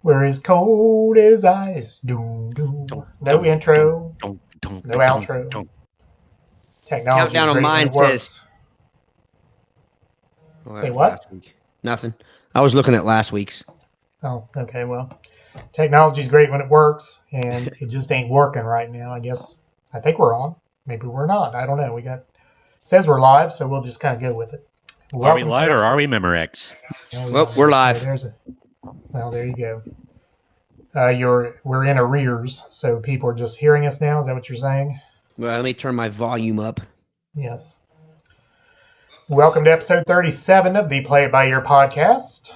We're as cold as ice. Doom, doom. No intro, no outro. Technology is Countdown on great when mine it works. Say what? Last week. Nothing. I was looking at last week's. Oh, okay. Well, technology is great when it works, and it just ain't working right now. I think we're on. Maybe we're not. I don't know. Says we're live, so we'll just kind of go with it. Are we live or are we Memorex? Well, we're live. Well, there you go. We're in arrears, so people are just hearing us now. Is that what you're saying? Well, let me turn my volume up. Yes. Welcome to episode 37 of the Play It By Ear podcast.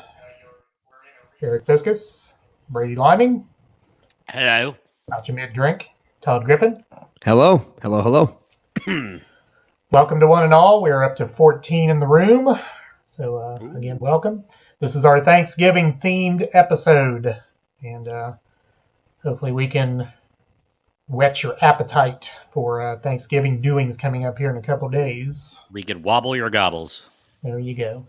Eric Fiskus, Brady Liming. Hello. About your mid-drink, Todd Griffin. Hello. Hello. Welcome to one and all. We're up to 14 in the room. So, again, welcome. This is our Thanksgiving-themed episode. And hopefully we can whet your appetite for Thanksgiving doings coming up here in a couple days. We could wobble your gobbles. There you go.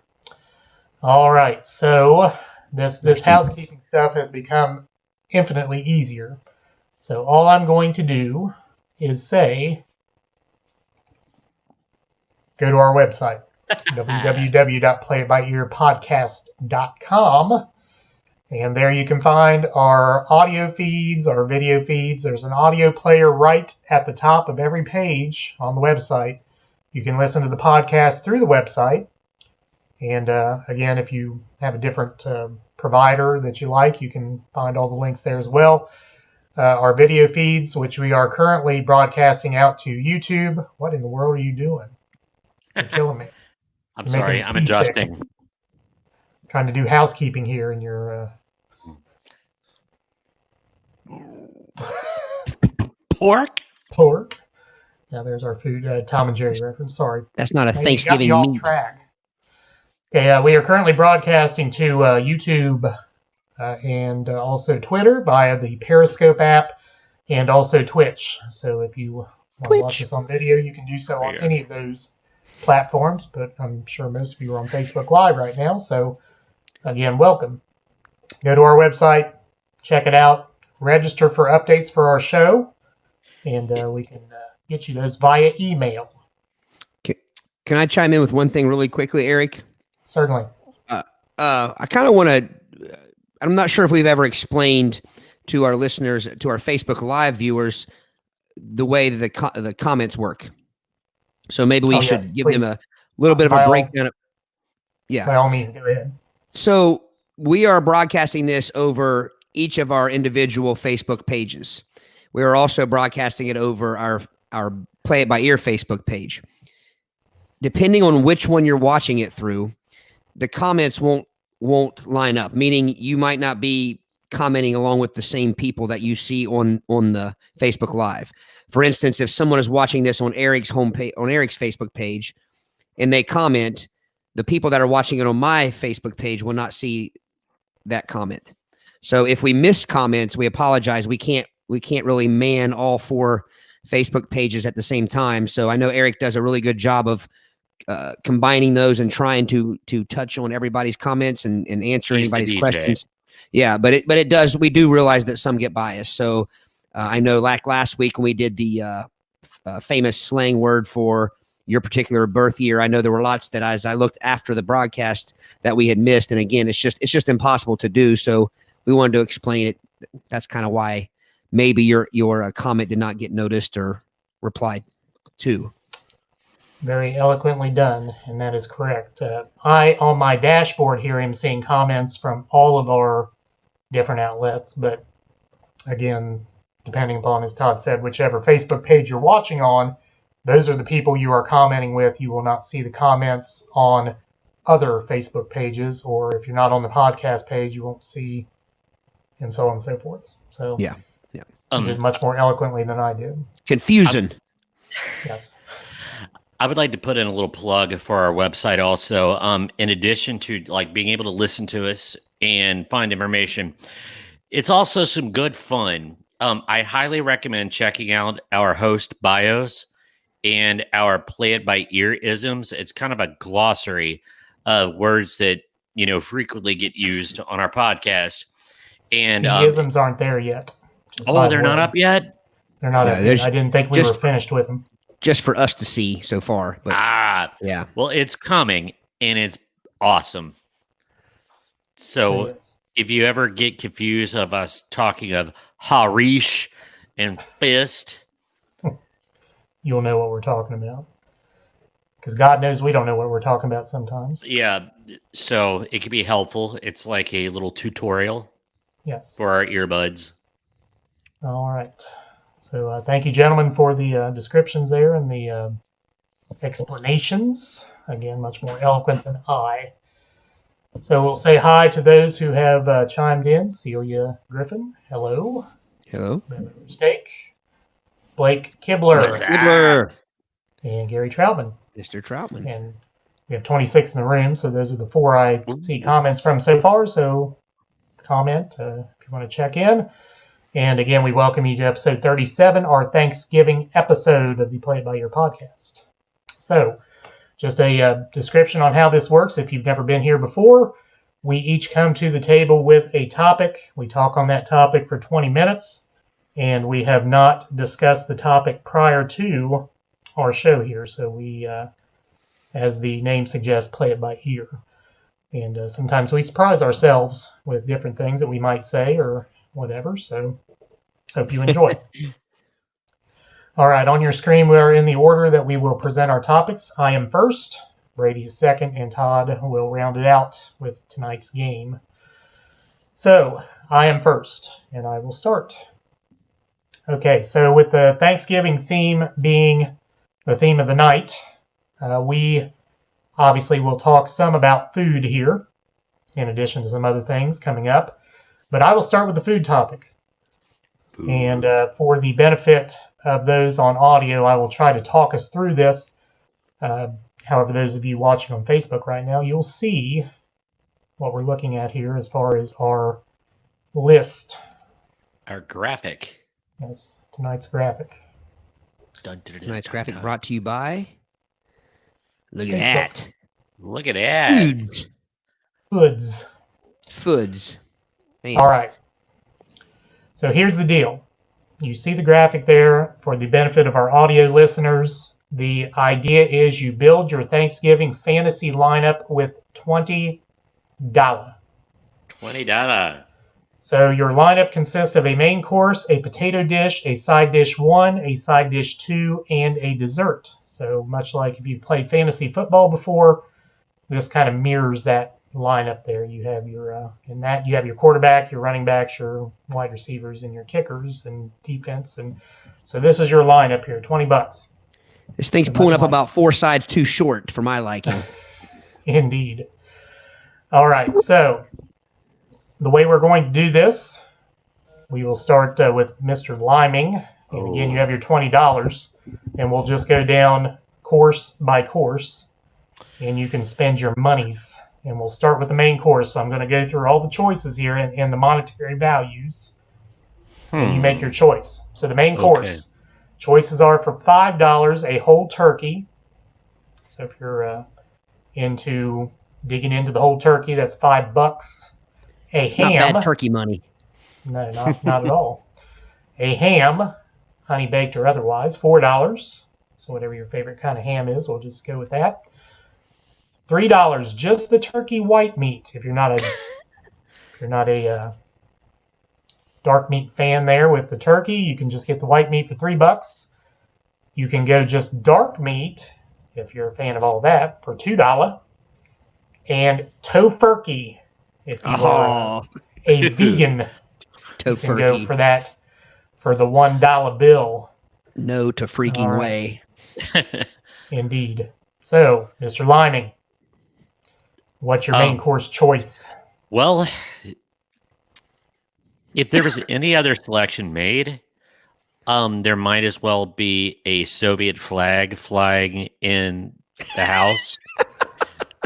All right. So this housekeeping stuff has become infinitely easier. So all I'm going to do is say, go to our website, www.playitbyearpodcast.com. And there you can find our audio feeds, our video feeds. There's an audio player right at the top of every page on the website. You can listen to the podcast through the website. And again, if you have a different provider that you like, you can find all the links there as well. Our video feeds, which we are currently broadcasting out to YouTube. What in the world are you doing? You're killing me. I'm sorry, I'm adjusting. Trying to do housekeeping here in your pork. Now there's our food. Tom and Jerry reference. Sorry, that's not a Thanksgiving meat. Track. Okay, we are currently broadcasting to YouTube and also Twitter via the Periscope app and also Twitch. So if you want to watch us on video, you can do so on any of those platforms. But I'm sure most of you are on Facebook Live right now. So again, welcome. Go to our website, check it out, register for updates for our show, and we can get you those via email. Can I chime in with one thing really quickly, Eric? Certainly. I kind of want to, I'm not sure if we've ever explained to our listeners, to our Facebook Live viewers, the way that the comments work. So maybe we should give them a little bit of a breakdown. By all means, go ahead. So we are broadcasting this over each of our individual Facebook pages. We are also broadcasting it over our Play It By Ear Facebook page. Depending on which one you're watching it through, the comments won't line up, meaning you might not be commenting along with the same people that you see on the Facebook Live. For instance, if someone is watching this on Eric's homepage, on Eric's Facebook page, and they comment, the people that are watching it on my Facebook page will not see that comment. So if we miss comments, we apologize. We can't really man all four Facebook pages at the same time. So I know Eric does a really good job of combining those and trying to touch on everybody's comments and answer anybody's questions. Yeah, but it does. We do realize that some get biased. So I know like last week when we did the famous slang word for your particular birth year, I know there were lots that as I looked after the broadcast that we had missed. And again, it's just impossible to do. So we wanted to explain it. That's kind of why maybe your comment did not get noticed or replied to. Very eloquently done, and that is correct. I, on my dashboard here, am seeing comments from all of our different outlets, but again, depending upon, as Todd said, whichever Facebook page you're watching on, those are the people you are commenting with. You will not see the comments on other Facebook pages, or if you're not on the podcast page, you won't see, and so on and so forth. So yeah. You did much more eloquently than I did. Confusion. Yes. I would like to put in a little plug for our website also. In addition to like being able to listen to us and find information, it's also some good fun. I highly recommend checking out our host bios and our Play It By Ear isms. It's kind of a glossary of words that, frequently get used on our podcast. And The isms aren't there yet. they're not up yet? They're not up yet. I didn't think we were finished with them. Just for us to see so far. But, yeah. Well, it's coming, and it's awesome. So if you ever get confused of us talking of Harish and Fist, you'll know what we're talking about. Because God knows we don't know what we're talking about sometimes. Yeah, so it can be helpful. It's like a little tutorial for our earbuds. All right. So thank you, gentlemen, for the descriptions there and the explanations. Again, much more eloquent than I. So we'll say hi to those who have chimed in. Celia Griffin, hello. Hello. Steak. Blake Kibler. And Gary Troutman. Mr. Troutman. And we have 26 in the room, so those are the 4 I see comments from so far. So comment if you want to check in. And again, we welcome you to episode 37, our Thanksgiving episode of the Play It By Ear podcast. So just a description on how this works. If you've never been here before, we each come to the table with a topic. We talk on that topic for 20 minutes, and we have not discussed the topic prior to our show here. So we, as the name suggests, play it by ear. And sometimes we surprise ourselves with different things that we might say or whatever. So hope you enjoy. All right, on your screen, we are in the order that we will present our topics. I am first, Brady is second, and Todd will round it out with tonight's game. So I am first, and I will start. Okay, so with the Thanksgiving theme being the theme of the night, we obviously will talk some about food here, in addition to some other things coming up. But I will start with the food topic. Food. And for the benefit of those on audio, I will try to talk us through this. However, those of you watching on Facebook right now, you'll see what we're looking at here as far as our list. Our graphic. Yes, tonight's graphic. Tonight's graphic brought to you by... Look at that. Look at that. Foods. Man. All right. So here's the deal. You see the graphic there for the benefit of our audio listeners. The idea is you build your Thanksgiving fantasy lineup with $20. $20. So your lineup consists of a main course, a potato dish, a side dish 1, a side dish 2, and a dessert. So much like if you've played fantasy football before, this kind of mirrors that lineup there. You have your in that you have your quarterback, your running backs, your wide receivers, and your kickers and defense. And so this is your lineup here, $20. This thing's pulling up about 4 sides too short for my liking. Indeed. All right, so the way we're going to do this, we will start with Mr. Liming. And again, you have your $20, and we'll just go down course by course, and you can spend your monies. And we'll start with the main course. So I'm going to go through all the choices here and the monetary values, and you make your choice. So the main course, choices are for $5, a whole turkey. So if you're into digging into the whole turkey, that's $5. It's ham. Not bad turkey money. No, not at all. A ham, honey baked or otherwise, $4. So whatever your favorite kind of ham is, we'll just go with that. $3, just the turkey white meat. If you're not a dark meat fan there with the turkey, you can just get the white meat for $3. You can go just dark meat if you're a fan of all that for $2. And tofurkey if you are a vegan. You can go for that for the $1 bill. No to freaking way. Indeed. So, Mr. Liming, what's your main course choice? Well, if there was any other selection made, there might as well be a Soviet flag flying in the house.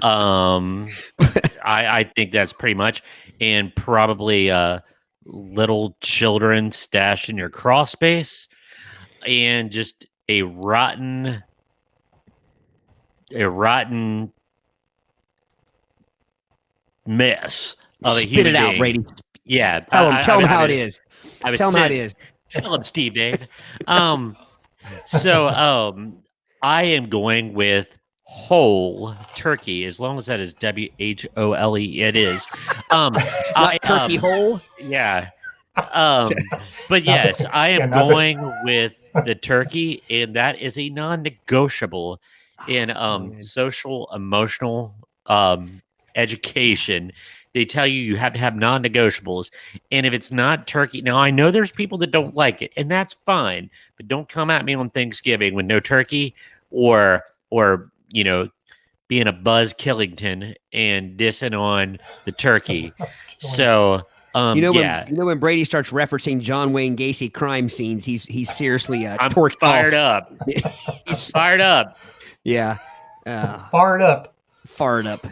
I think that's pretty much, and probably little children stashed in your crawl space, and just a rotten mess of a human being. Spit it out, Brady. Yeah. Tell them how it is. I was Tell them how it sitting- is. Tell him, Steve Dave. So I am going with whole turkey, as long as that is WHOLE. It is. Not turkey whole. Yeah. But yes, I am Yeah, going with the turkey, and that is a non-negotiable in man. social emotional education. They tell you have to have non-negotiables, and if it's not turkey, now I know there's people that don't like it, and that's fine. But don't come at me on Thanksgiving with no turkey, or being a Buzz Killington and dissing on the turkey. So when Brady starts referencing John Wayne Gacy crime scenes, he's seriously I'm torqued fired off. up. He's fired up. Yeah, Fired up. fired up.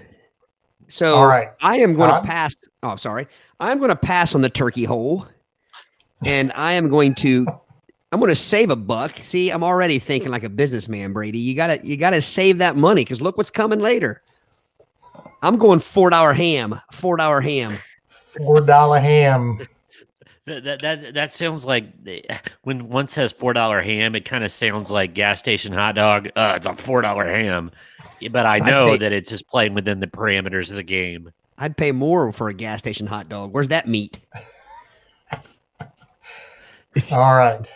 So All right. I am going to Todd? pass. Oh, sorry. I'm going to pass on the turkey hole, and I'm going to save a buck. See, I'm already thinking like a businessman, Brady. You gotta save that money because look what's coming later. I'm going $4 ham. $4 ham. $4 ham. That sounds like when one says $4 ham, it kind of sounds like gas station hot dog. It's a $4 ham, but I know that it's just playing within the parameters of the game. I'd pay more for a gas station hot dog. Where's that meat? All right.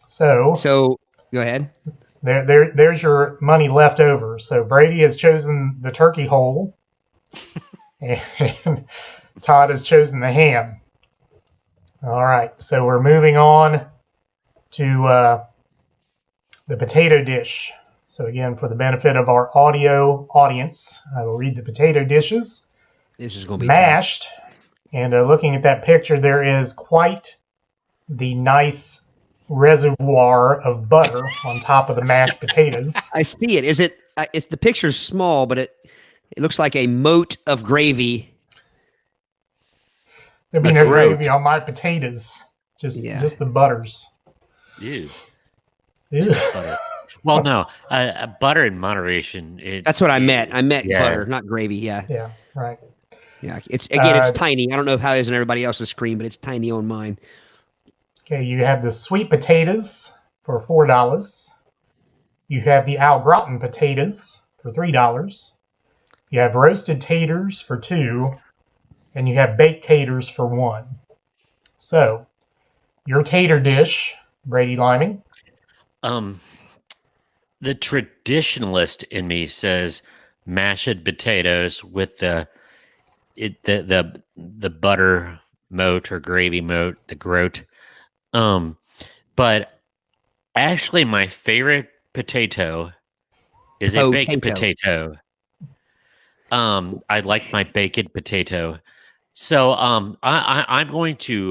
So go ahead. there's your money left over. So Brady has chosen the turkey hole, and Todd has chosen the ham. All right. So we're moving on to the potato dish. So again, for the benefit of our audio audience, I will read the potato dishes. This is going to be Mashed, and looking at that picture, there is quite the nice reservoir of butter on top of the mashed potatoes. tough. I see it. Is it? It's the picture's small, but it looks like a moat of gravy. There'll be That's no gross. gravy on my potatoes, just the butters. Ew. Ew. Butter. Well, no, butter in moderation. That's what I meant. I meant Yeah. butter, not gravy. Yeah, Yeah, right. yeah. It's it's Uh, tiny. I don't know how it is on everybody else's screen, but it's tiny on mine. Okay, you have the sweet potatoes for $4. You have the au gratin potatoes for $3. You have roasted taters for $2, and you have baked taters for $1. So, your tater dish, Brady Liming. The traditionalist in me says mashed potatoes with the butter moat or gravy moat, the groat. But actually, my favorite potato is a baked potato. I like my baked potato. So I'm gonna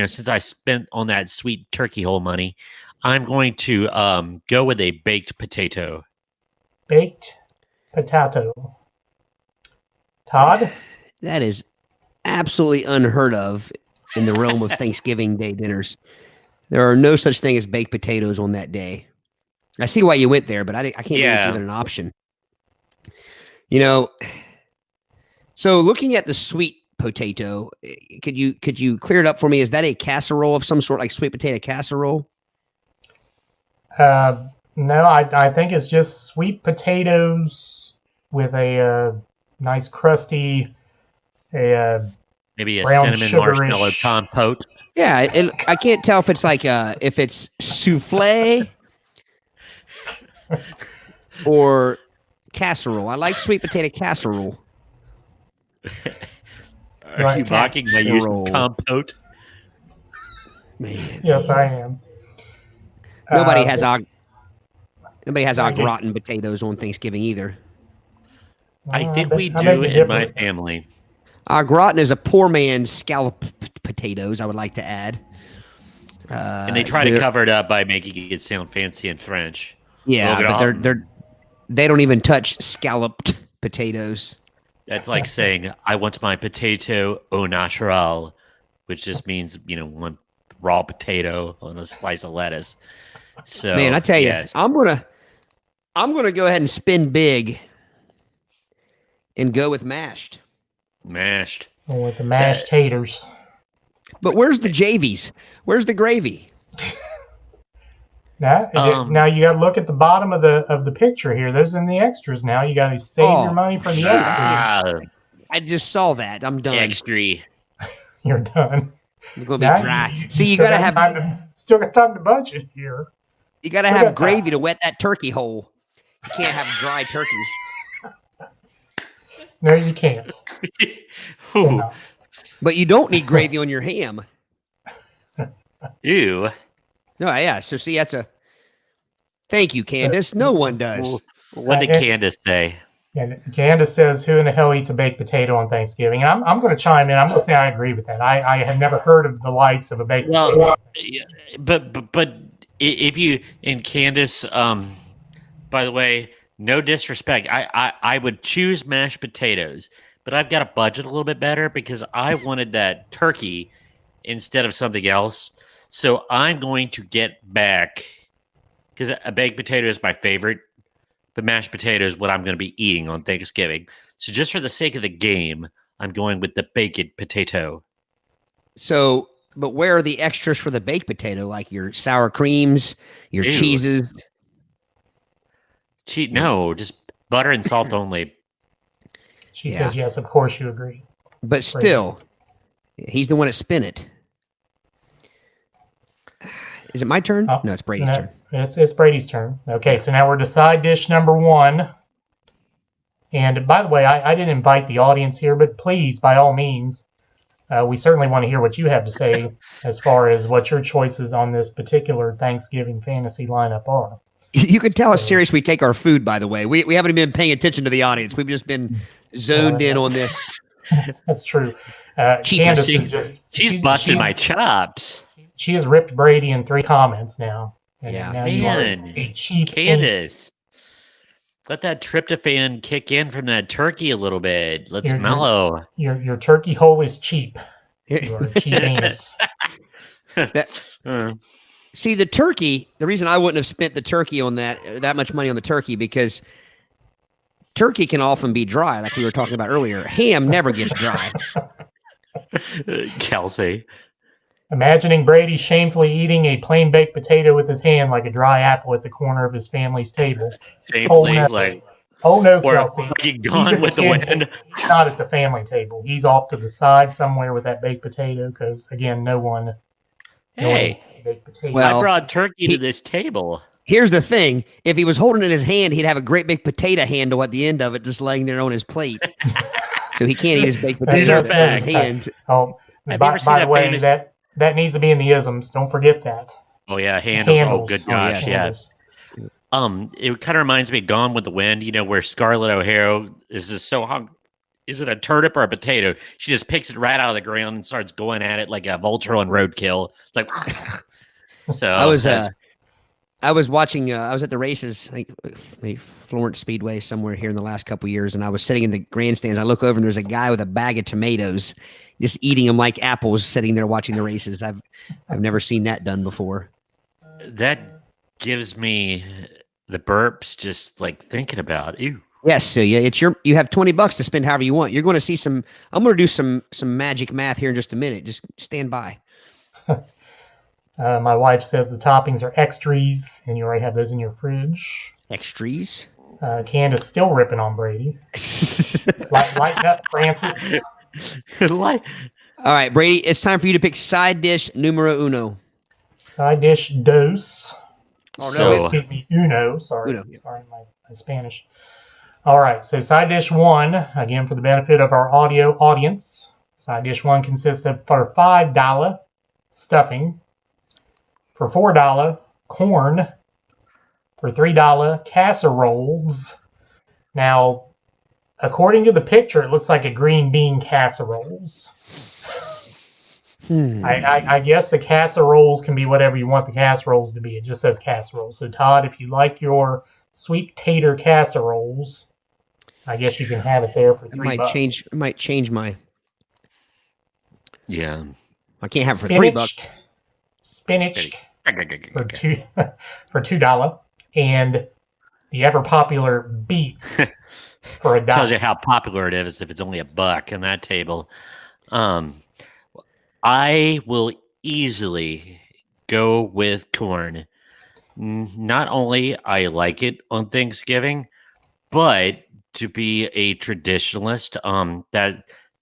since I spent on that sweet turkey hole money, I'm going to go with a baked potato. Baked potato. Todd? That is absolutely unheard of in the realm of Thanksgiving Day dinners. There are no such thing as baked potatoes on that day. I see why you went there, but I can't believe it's Yeah. even an option. So looking at the sweet potato, could you clear it up for me? Is that a casserole of some sort, like sweet potato casserole? No, I think it's just sweet potatoes with a nice crusty, Maybe a brown cinnamon sugarish- marshmallow compote. Yeah, I can't tell if it's like if it's souffle or casserole. I like sweet potato casserole. Are Right. you mocking my use Casserole. of compote? Man, yes, I am. nobody Uh, has au Right. gratin potatoes on Thanksgiving either. I think we I beg do to in my differ. family. Au gratin is a poor man's scallop potatoes. I would like to add. And they try to they're- cover it up by making it sound fancy in French. Yeah, Au but gratin. they don't even touch scalloped potatoes. That's like saying, I want my potato au natural, which just means, one raw potato on a slice of lettuce. So, Man, I tell you, yes. I'm gonna go ahead and spin big and go with mashed. Mashed. with the mashed taters. But where's the JVs? Where's the gravy? Now you got to look at the bottom of the picture here. Those in the extras. Now you got to save your money for the extras. I just saw that. I'm done. Extra. You're done. You're gonna be dry. See, you gotta have still got time to budget here. You gotta have gravy to wet that turkey hole. You can't have dry turkey. No, you can't. But you don't need gravy on your ham. Ew. No, yeah. So see, that's a. Thank you, Candace. No one does. What did Candace say? And Candace says, "Who in the hell eats a baked potato on Thanksgiving?" And I'm going to chime in. I'm going to say I agree with that. I have never heard of the likes of a baked potato. Yeah, but if you and Candace, by the way, no disrespect, I would choose mashed potatoes, but I've got to budget a little bit better because I wanted that turkey instead of something else. So I'm going to get back because a baked potato is my favorite. But mashed potato is what I'm going to be eating on Thanksgiving. So just for the sake of the game, I'm going with the baked potato. So, but where are the extras for the baked potato? Like your sour creams, your cheeses? No, just butter and salt only. She says, yes, of course you agree. But still, he's the one that spin it. Is it my turn? Oh, no, it's Brady's turn. It's Brady's turn. Okay, so now we're to side dish number 1. And by the way, I didn't invite the audience here, but please, by all means, we certainly want to hear what you have to say as far as what your choices on this particular Thanksgiving fantasy lineup are. You can tell how serious we take our food, by the way. We haven't been paying attention to the audience. We've just been zoned in on this. That's true. Candace is just... She's busting my chops. She has ripped Brady in 3 comments now. And yeah. now you are a cheap Candace. Let that tryptophan kick in from that turkey a little bit. Let's mellow. Your turkey hole is cheap. You are a cheap anus. See, the turkey, the reason I wouldn't have spent the turkey on that much money on the turkey, because turkey can often be dry, like we were talking about earlier. Ham never gets dry. Kelsey. Imagining Brady shamefully eating a plain baked potato with his hand like a dry apple at the corner of his family's table. Shamefully, oh no, Kelsey. He's gone with the wind. He's not at the family table. He's off to the side somewhere with that baked potato because, again, no one baked potato. Well, I brought turkey to this table. Here's the thing. If he was holding it in his hand, he'd have a great big potato handle at the end of it just laying there on his plate. So he can't eat his baked potato with his hand. Oh, by the way, that needs to be in the isms. Don't forget that. Oh yeah, handles. Oh good gosh, yeah. It kind of reminds me of Gone with the Wind. You know where Scarlett O'Hara is just so hung. Is it a turnip or a potato? She just picks it right out of the ground and starts going at it like a vulture on roadkill. It's like so. I was watching. I was at the races, like maybe Florence Speedway somewhere here in the last couple of years, and I was sitting in the grandstands. I look over and there's a guy with a bag of tomatoes, just eating them like apples, sitting there watching the races. I've never seen that done before. That gives me the burps just like thinking about it. Ew. Yes, so yeah, you have $20 to spend however you want. You're going to see some. I'm going to do some magic math here in just a minute. Just stand by. My wife says the toppings are extras, and you already have those in your fridge. Extras? Candace still ripping on Brady. Lighten up, Francis. All right, Brady, it's time for you to pick side dish numero uno. Side dish dos. Oh, no. Excuse me, uno. Sorry. Uno. Sorry, my Spanish. All right, so side dish 1, again, for the benefit of our audio audience. Side dish 1 consists of, for $5, stuffing. For $4, corn. For $3, casseroles. Now, according to the picture, it looks like a green bean casseroles. I guess the casseroles can be whatever you want the casseroles to be. It just says casseroles. So, Todd, if you like your sweet tater casseroles, I guess you can have it there for $3. It might change my... Yeah. I can't have it for $3. Spinach for $2, and the ever popular beets for $1. Tells you how popular it is if it's only $1 on that table. Um, I will easily go with corn. Not only I like it on Thanksgiving, but to be a traditionalist,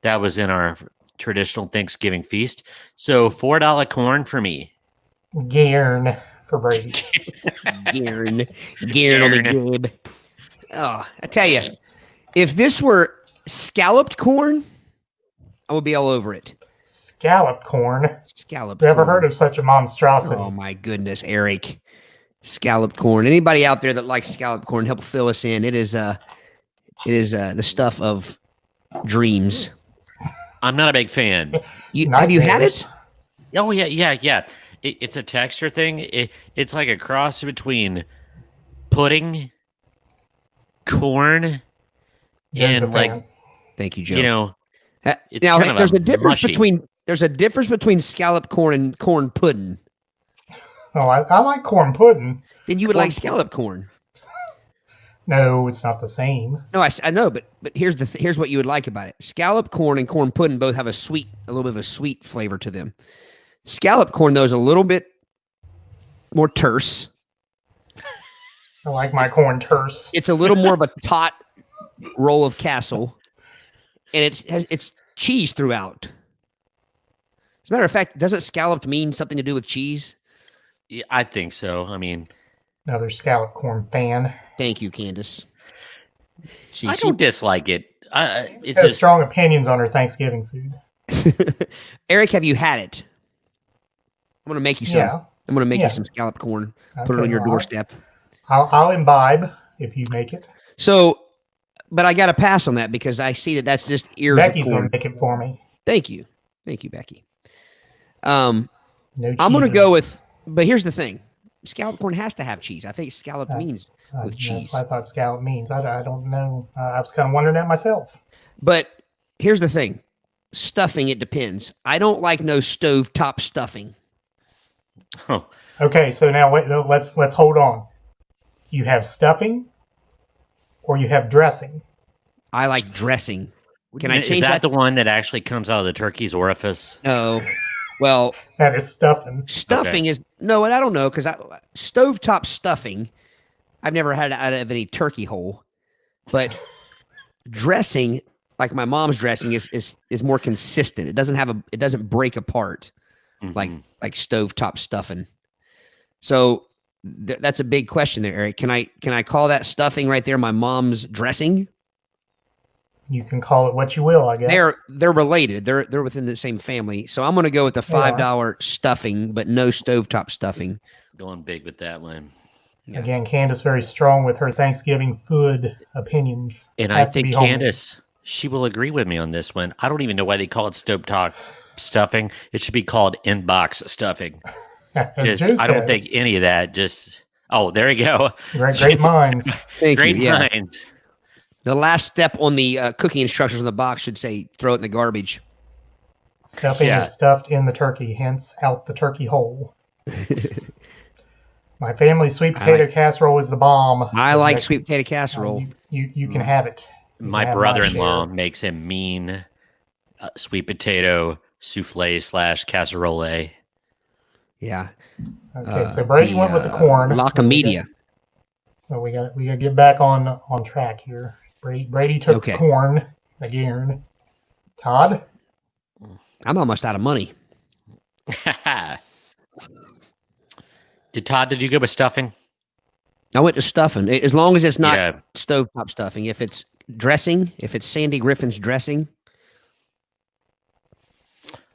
that was in our traditional Thanksgiving feast. So $4 corn for me. Gairn for Brady. Gearing on the Gabe. Oh, I tell you, if this were scalloped corn, I would be all over it. Scalloped corn. Scalloped Never corn. heard of such a monstrosity. Oh my goodness, Eric. Scalloped corn. Anybody out there that likes scalloped corn, help fill us in. It is the stuff of dreams. I'm not a big fan. Have you had it? Oh yeah. It's a texture thing. It's like a cross between pudding, corn, Joe's a and like fan. Thank you, Joe. you know. It's Now kind of there's a difference mushy. between scalloped corn and corn pudding. Oh, I like corn pudding. Then you would Corn like scalloped corn. No, it's not the same. No, I know, but here's here's what you would like about it. Scalloped corn and corn pudding both have a little bit of a sweet flavor to them. Scalloped corn though is a little bit more terse. I like my corn terse. It's a little more of a taut roll of castle, and it's cheese throughout. As a matter of fact, doesn't scalloped mean something to do with cheese? Yeah, I think so. I mean, Another scalloped corn fan. Thank you, Candace. I don't dislike it. It's Has just strong opinions on her Thanksgiving food. Eric, have you had it? I'm gonna make you some. Yeah. I'm gonna make Yeah. you some scalloped corn. Put it Okay, on your well, doorstep. I'll imbibe if you make it. So, but I got to pass on that because I see that's just ears Becky's of gonna corn. make it for me. Thank you, Becky. No I'm gonna cheeses. go with. But here's the thing: scalloped corn has to have cheese. I think scalloped means with That's cheese. what I thought scallop means. I don't know. I was kind of wondering that myself. But here's the thing: stuffing. It depends. I don't like no stovetop stuffing. oh, Okay, so now wait. No, let's hold on. You have stuffing, or you have dressing. I like dressing. Can I is change that? the one that actually comes out of the turkey's orifice? No. Well, That is stuffing. stuffing is no, and I don't know because stovetop stuffing. I've never had it out of any turkey hole, but dressing, like my mom's dressing, is more consistent. It doesn't break apart like stovetop stuffing. So that's a big question there, Eric. Can I call that stuffing right there my mom's dressing? You can call it what you will, I guess. They're related. They're within the same family. So I'm going to go with the $5 stuffing, but no stovetop stuffing. Going big with that one. Yeah. Again, Candace very strong with her Thanksgiving food opinions. And Has I to think be homemade. Candace, she will agree with me on this one. I don't even know why they call it stovetop stuffing. It should be called inbox stuffing. As Because Joe I don't said, think any of that just. Oh, there you go. great minds. Thank Great you. Yeah. minds. The last step on the cooking instructions on the box should say throw it in the garbage. Stuffing Yeah. is stuffed in the turkey, hence out the turkey hole. My family's sweet potato casserole is the bomb. I like That's- sweet potato casserole. You can have it. You My can have brother-in-law share. makes a mean sweet potato souffle / casserole. Yeah. Okay, so Brady went with the corn. Laca Media. So we got to get back on track here. Brady took Okay. corn again. Todd, I'm almost out of money. Did you go with stuffing? I went to stuffing. As long as it's not Yeah. stovetop stuffing. If it's dressing, if it's Sandy Griffin's dressing,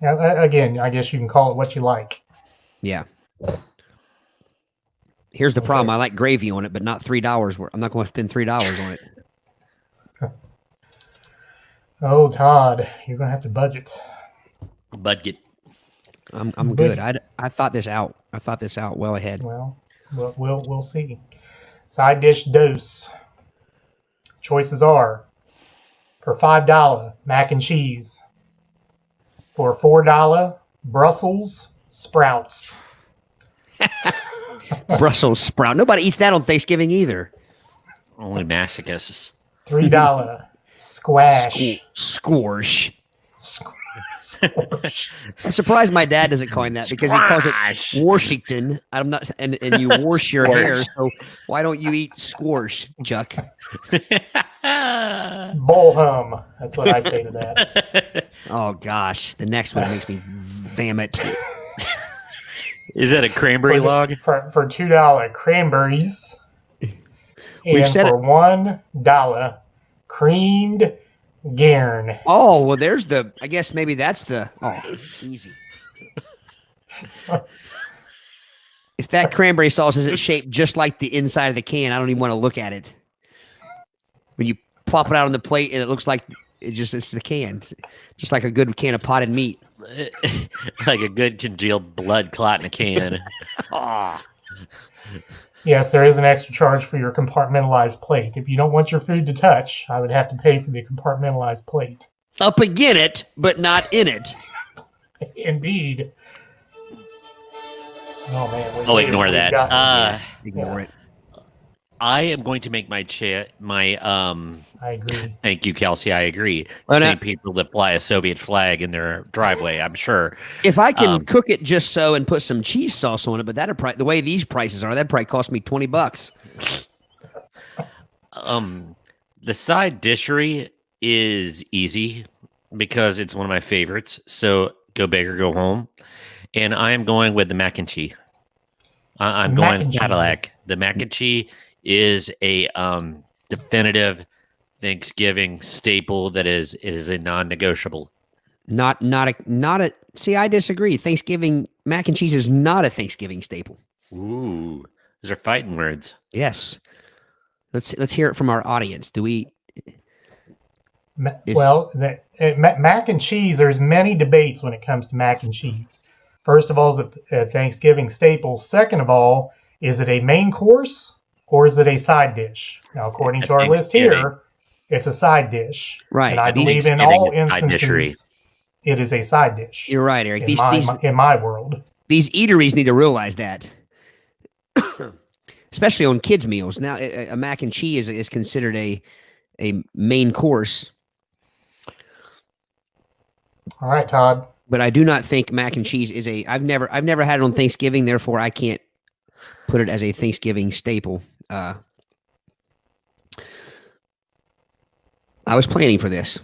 again, I guess you can call it what you like. yeah. Here's the Okay. problem. I like gravy on it, but not $3 worth. I'm not going to spend $3 on it. Oh, Todd, you're gonna have to budget. Budget. I'm good. I thought this out. I thought this out well ahead. Well, we'll see. Side dish dose. Choices are for $5 mac and cheese. For $4 Brussels sprouts. Brussels sprout. Nobody eats that on Thanksgiving either. Only masochists. $3 squash. Squash. I'm surprised my dad doesn't call him that because he calls it Squash. Washington. I'm not, and you wash your hair. So why don't you eat squash, Chuck? Bull hum. That's what I say to that. Oh gosh, the next one makes me vomit. Is that a cranberry log? For $2 cranberries. We've And said for $1 creamed Gairn. Oh well, there's the. I guess maybe that's the. Oh, easy. If that cranberry sauce isn't shaped just like the inside of the can, I don't even want to look at it. When you plop it out on the plate and it looks like it's the can, just like a good can of potted meat. Like a good congealed blood clot in a can. Oh. Yes, there is an extra charge for your compartmentalized plate. If you don't want your food to touch, I would have to pay for the compartmentalized plate. Up again it, but not in it. Indeed. Oh man. Oh, ignore that. Ignore it. I am going to make my I agree. Thank you, Kelsey. I agree. Well, Same now- people that fly a Soviet flag in their driveway, I'm sure. If I can cook it just so and put some cheese sauce on it, but the way these prices are, that probably cost me $20. The side dishery is easy because it's one of my favorites. So go big or go home. And I am going with the mac and cheese. I'm Mac going and cheese. Cadillac. The mac and cheese is a definitive Thanksgiving staple that is a non-negotiable. Not a. See, I disagree. Thanksgiving mac and cheese is not a Thanksgiving staple. Ooh, those are fighting words. Yes. Let's hear it from our audience. Do we? Mac and cheese, there's many debates when it comes to mac and cheese. First of all, is it a Thanksgiving staple? Second of all, is it a main course or is it a side dish? Now, according to our list here, it's a side dish. Right. And I believe in all instances, it is a side dish. You're right, Eric. In my world. These eateries need to realize that, especially on kids' meals. Now, a mac and cheese is considered a main course. All right, Todd. But I do not think mac and cheese is a. I've never had it on Thanksgiving. Therefore, I can't put it as a Thanksgiving staple. I was planning for this,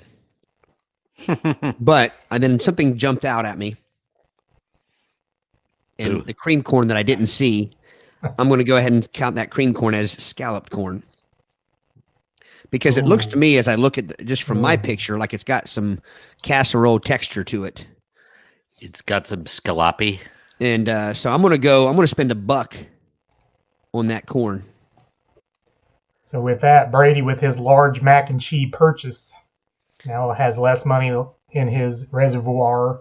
but and then something jumped out at me, and Ooh. the cream corn that I didn't see. I'm going to go ahead and count that cream corn as scalloped corn. Because it looks to me, as I look at just from my picture, like it's got some casserole texture to it. It's got some scalopi. And so I'm going to spend $1 on that corn. So with that, Brady, with his large mac and cheese purchase, now has less money in his reservoir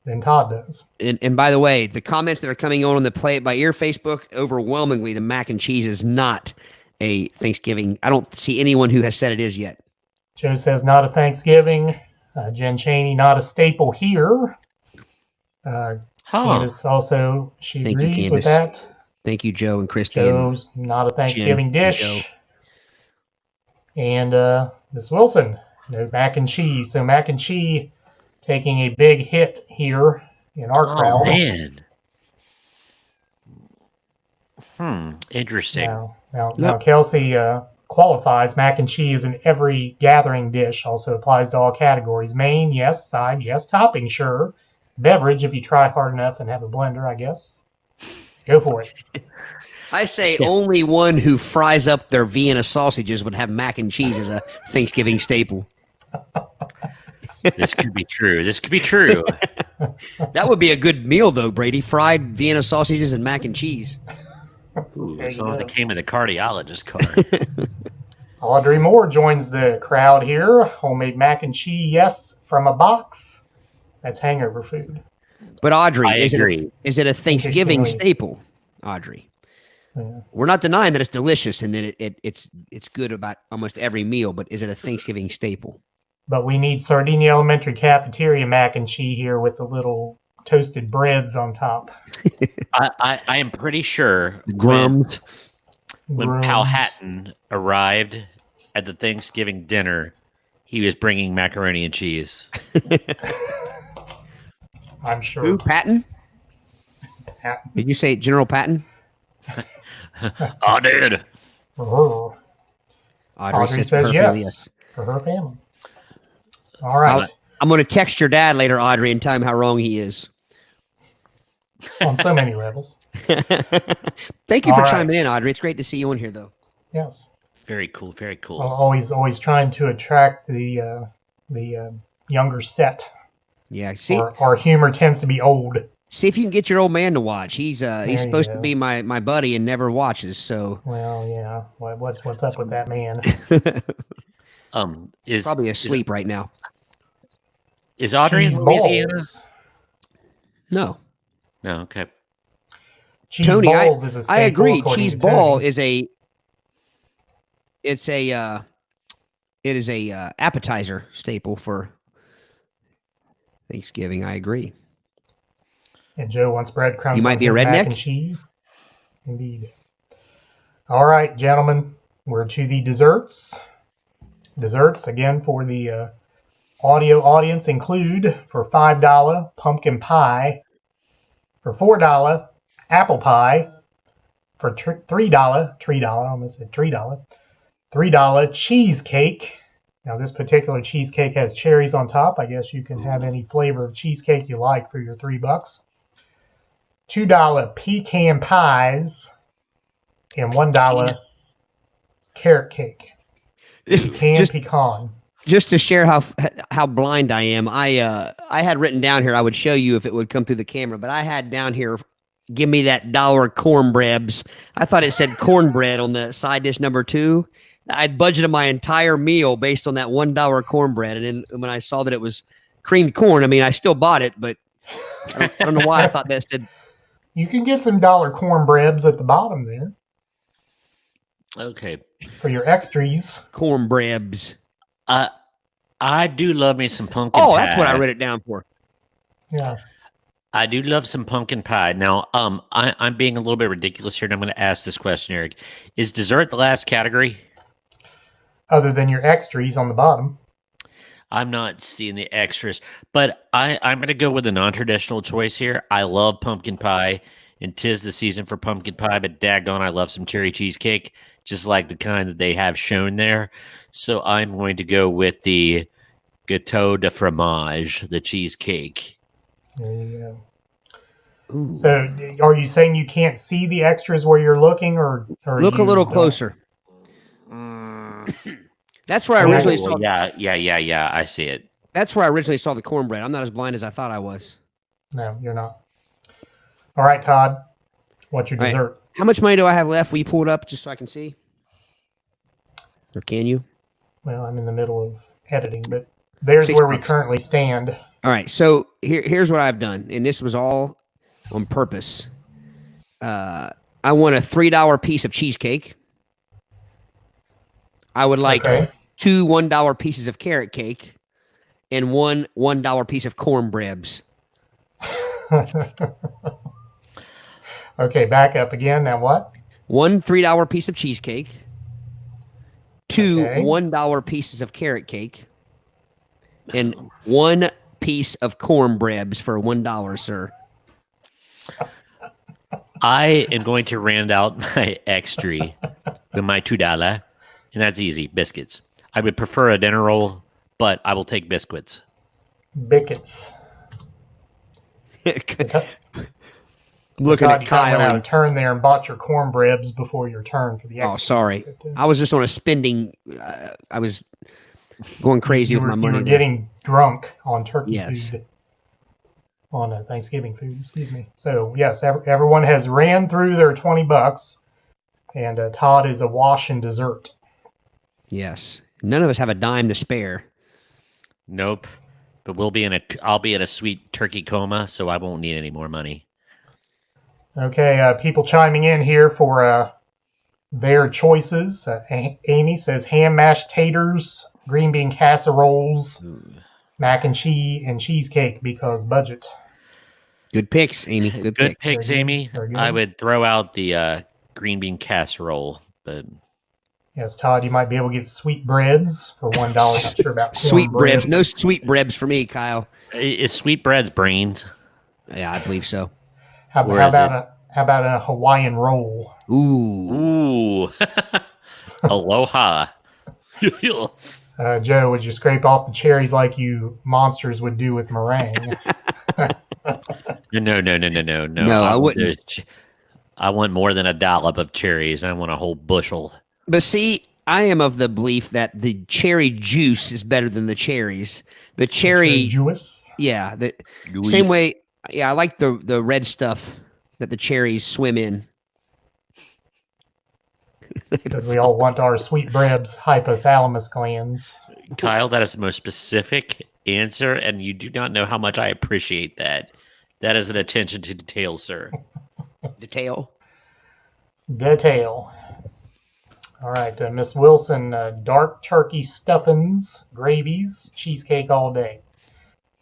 than Todd does. And by the way, the comments that are coming on the Play It By Ear Facebook, overwhelmingly, the mac and cheese is not a Thanksgiving. I don't see anyone who has said it is yet. Joe says not a Thanksgiving. Jen Chaney, not a staple here. Candace also, she Thank you, agrees Candace. with that. Thank you, Joe and Christy. Joe's not a Thanksgiving Jen, dish. Joe. And Miss Wilson, no mac and cheese. So mac and cheese taking a big hit here in our crowd. Man. Interesting. Now Kelsey qualifies. Mac and cheese in every gathering dish. Also applies to all categories. Main, yes. Side, yes. Topping, sure. Beverage, if you try hard enough and have a blender, I guess. Go for it. I say only one who fries up their Vienna sausages would have mac and cheese as a Thanksgiving staple. This could be true. That would be a good meal, though, Brady. Fried Vienna sausages and mac and cheese. Ooh, There you some of go. it came in the cardiologist card. Audrey Moore joins the crowd here. Homemade mac and cheese, yes, from a box. That's hangover food. But Audrey, I agree. Is it a Thanksgiving Interestingly. staple, Audrey? Yeah. We're not denying that it's delicious and that it's good about almost every meal, but is it a Thanksgiving staple? But we need Sardinia Elementary Cafeteria mac and cheese here with the little toasted breads on top. I am pretty sure Grums. when Grums. Powhatan arrived at the Thanksgiving dinner, he was bringing macaroni and cheese. I'm sure. Who? Patton? Patton. Did you say General Patton? I did. For her. Audrey Audrey says says for her yes. family, yes. For her family. All right. I'm going to text your dad later, Audrey, and tell him how wrong he is. On so many levels. Thank you All for right. chiming in, Audrey. It's great to see you on here, though. Yes. Very cool. Very cool. Always trying to attract the younger set. Yeah. See, Our humor tends to be old. see if you can get your old man to watch. He's you supposed to go. be my buddy and never watches. So Well, yeah. What's up with that man? Is probably asleep right now. Is Audrey in Cheese Louisiana? balls. No. Okay. Cheese Tony, balls is a staple, I agree. according Cheese to ball Tony. is it is a appetizer staple for Thanksgiving. I agree. And Joe wants breadcrumbs. You might on be a his mac redneck? and cheese. Indeed. All right, gentlemen, we're to the desserts. Desserts, again, for the audio audience include for $5 pumpkin pie, for $4 apple pie, for $3, I almost said $3 cheesecake. Now this particular cheesecake has cherries on top. I guess you can have any flavor of cheesecake you like for your $3. $2 pecan pies, and $1 carrot cake. Pecan. Just to share how blind I am, I had written down here. I would show you if it would come through the camera, but I had down here, give me that $1 cornbreads. I thought it said cornbread on the side dish number 2. I'd budgeted my entire meal based on that $1 cornbread, and then when I saw that it was creamed corn, I mean, I still bought it, but I don't know why I thought that said. You can get some dollar cornbreads at the bottom there Okay. for your extras. Cornbreads. I do love me some pumpkin pie. Oh, that's what I wrote it down for. Yeah. I do love some pumpkin pie. Now, I'm being a little bit ridiculous here, and I'm going to ask this question, Eric. Is dessert the last category? Other than your extras on the bottom. I'm not seeing the extras, but I'm going to go with a non-traditional choice here. I love pumpkin pie, and 'tis the season for pumpkin pie, but daggone, I love some cherry cheesecake, just like the kind that they have shown there. So I'm going to go with the gâteau de fromage, the cheesecake. There you go. Ooh. So, are you saying you can't see the extras where you're looking, or Look a you little don't? closer. That's where I originally saw. Yeah, I see it. That's where I originally saw the cornbread. I'm not as blind as I thought I was. No, you're not. All right, Todd. What's your All right. dessert? How much money do I have left? Will you pull it up just so I can see? Or can you? Well, I'm in the middle of editing, but there's $6. where we currently stand. All right. So here's what I've done, and this was all on purpose. I want a $3 piece of cheesecake. I would like Okay. 2 $1 pieces of carrot cake, and one $1 piece of cornbreads. Okay, back up again. Now what? 1 $3 piece of cheesecake. 2 Okay. $1 pieces of carrot cake, and 1 piece of cornbreads for $1, sir. I am going to round out my extra with my $2, and that's easy. Biscuits. I would prefer a dinner roll, but I will take biscuits. Bickets. Looking Todd, at you kinda went Kyle. out of turn there and bought your cornbreads before your turn for the Oh, extra. sorry. I was just on a spending. I was going crazy with my money. You were there. getting drunk on turkey Yes. food. On Thanksgiving food, excuse me. So, yes, everyone has ran through their $20, and Todd is awash in dessert. Yes. None of us have a dime to spare. Nope. But I'll be in a sweet turkey coma, so I won't need any more money. Okay, people chiming in here for their choices. Amy says ham mashed taters, green bean casseroles, mac and cheese, and cheesecake because budget. Good picks, Amy. Good picks. picks, Very good. Amy. Very good. I would throw out the green bean casserole, but Yes, Todd, you might be able to get sweet breads for $1. Not sure about Sweet cornbread. breads. No sweet breads for me, Kyle. is sweetbreads brains? Yeah, I believe so. How Or is about a Hawaiian roll? Ooh. Ooh. Aloha. Joe, would you scrape off the cherries like you monsters would do with meringue? No. No, I wouldn't. I want more than a dollop of cherries. I want a whole bushel. But see, I am of the belief that the cherry juice is better than the cherries. The cherry, juice? yeah, the same way. Yeah, I like the red stuff that the cherries swim in. Because we all want our sweetbreads hypothalamus glands. Kyle, that is the most specific answer, and you do not know how much I appreciate that. That is an attention to detail, sir. Detail. Detail. All right, Miss Wilson, dark turkey stuffings, gravies, cheesecake all day.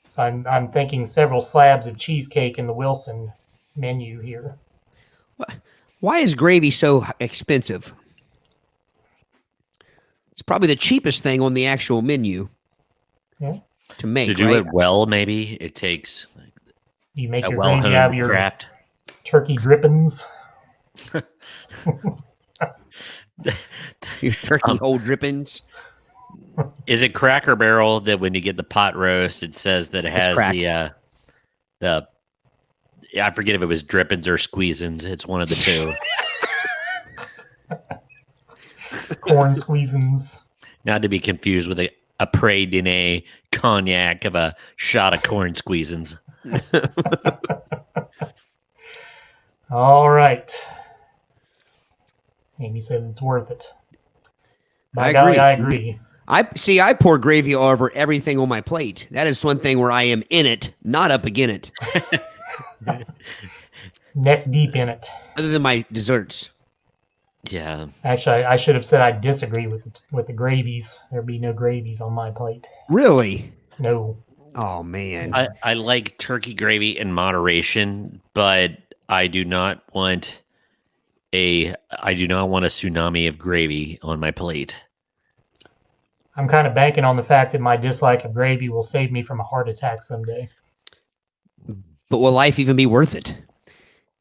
So I'm thinking several slabs of cheesecake in the Wilson menu here. Why is gravy so expensive? It's probably the cheapest thing on the actual menu to make. To do it well, maybe it takes You make a your gravy out of your craft. turkey drippings. Your turkey whole drippings. Is it Cracker Barrel that when you get the pot roast, it says that it has the I forget if it was drippings or squeezins. It's one of the two. Corn squeezins. Not to be confused with a Pré Dîner cognac of a shot of corn squeezins. All right. Amy says it's worth it. By golly, I agree. I pour gravy all over everything on my plate. That is one thing where I am in it, not up against it. Neck deep in it. Other than my desserts. Yeah. Actually, I should have said I disagree with the gravies. There'd be no gravies on my plate. Really? No. Oh, man. I like turkey gravy in moderation, but I do not want a tsunami of gravy on my plate. I'm kind of banking on the fact that my dislike of gravy will save me from a heart attack someday. But will life even be worth it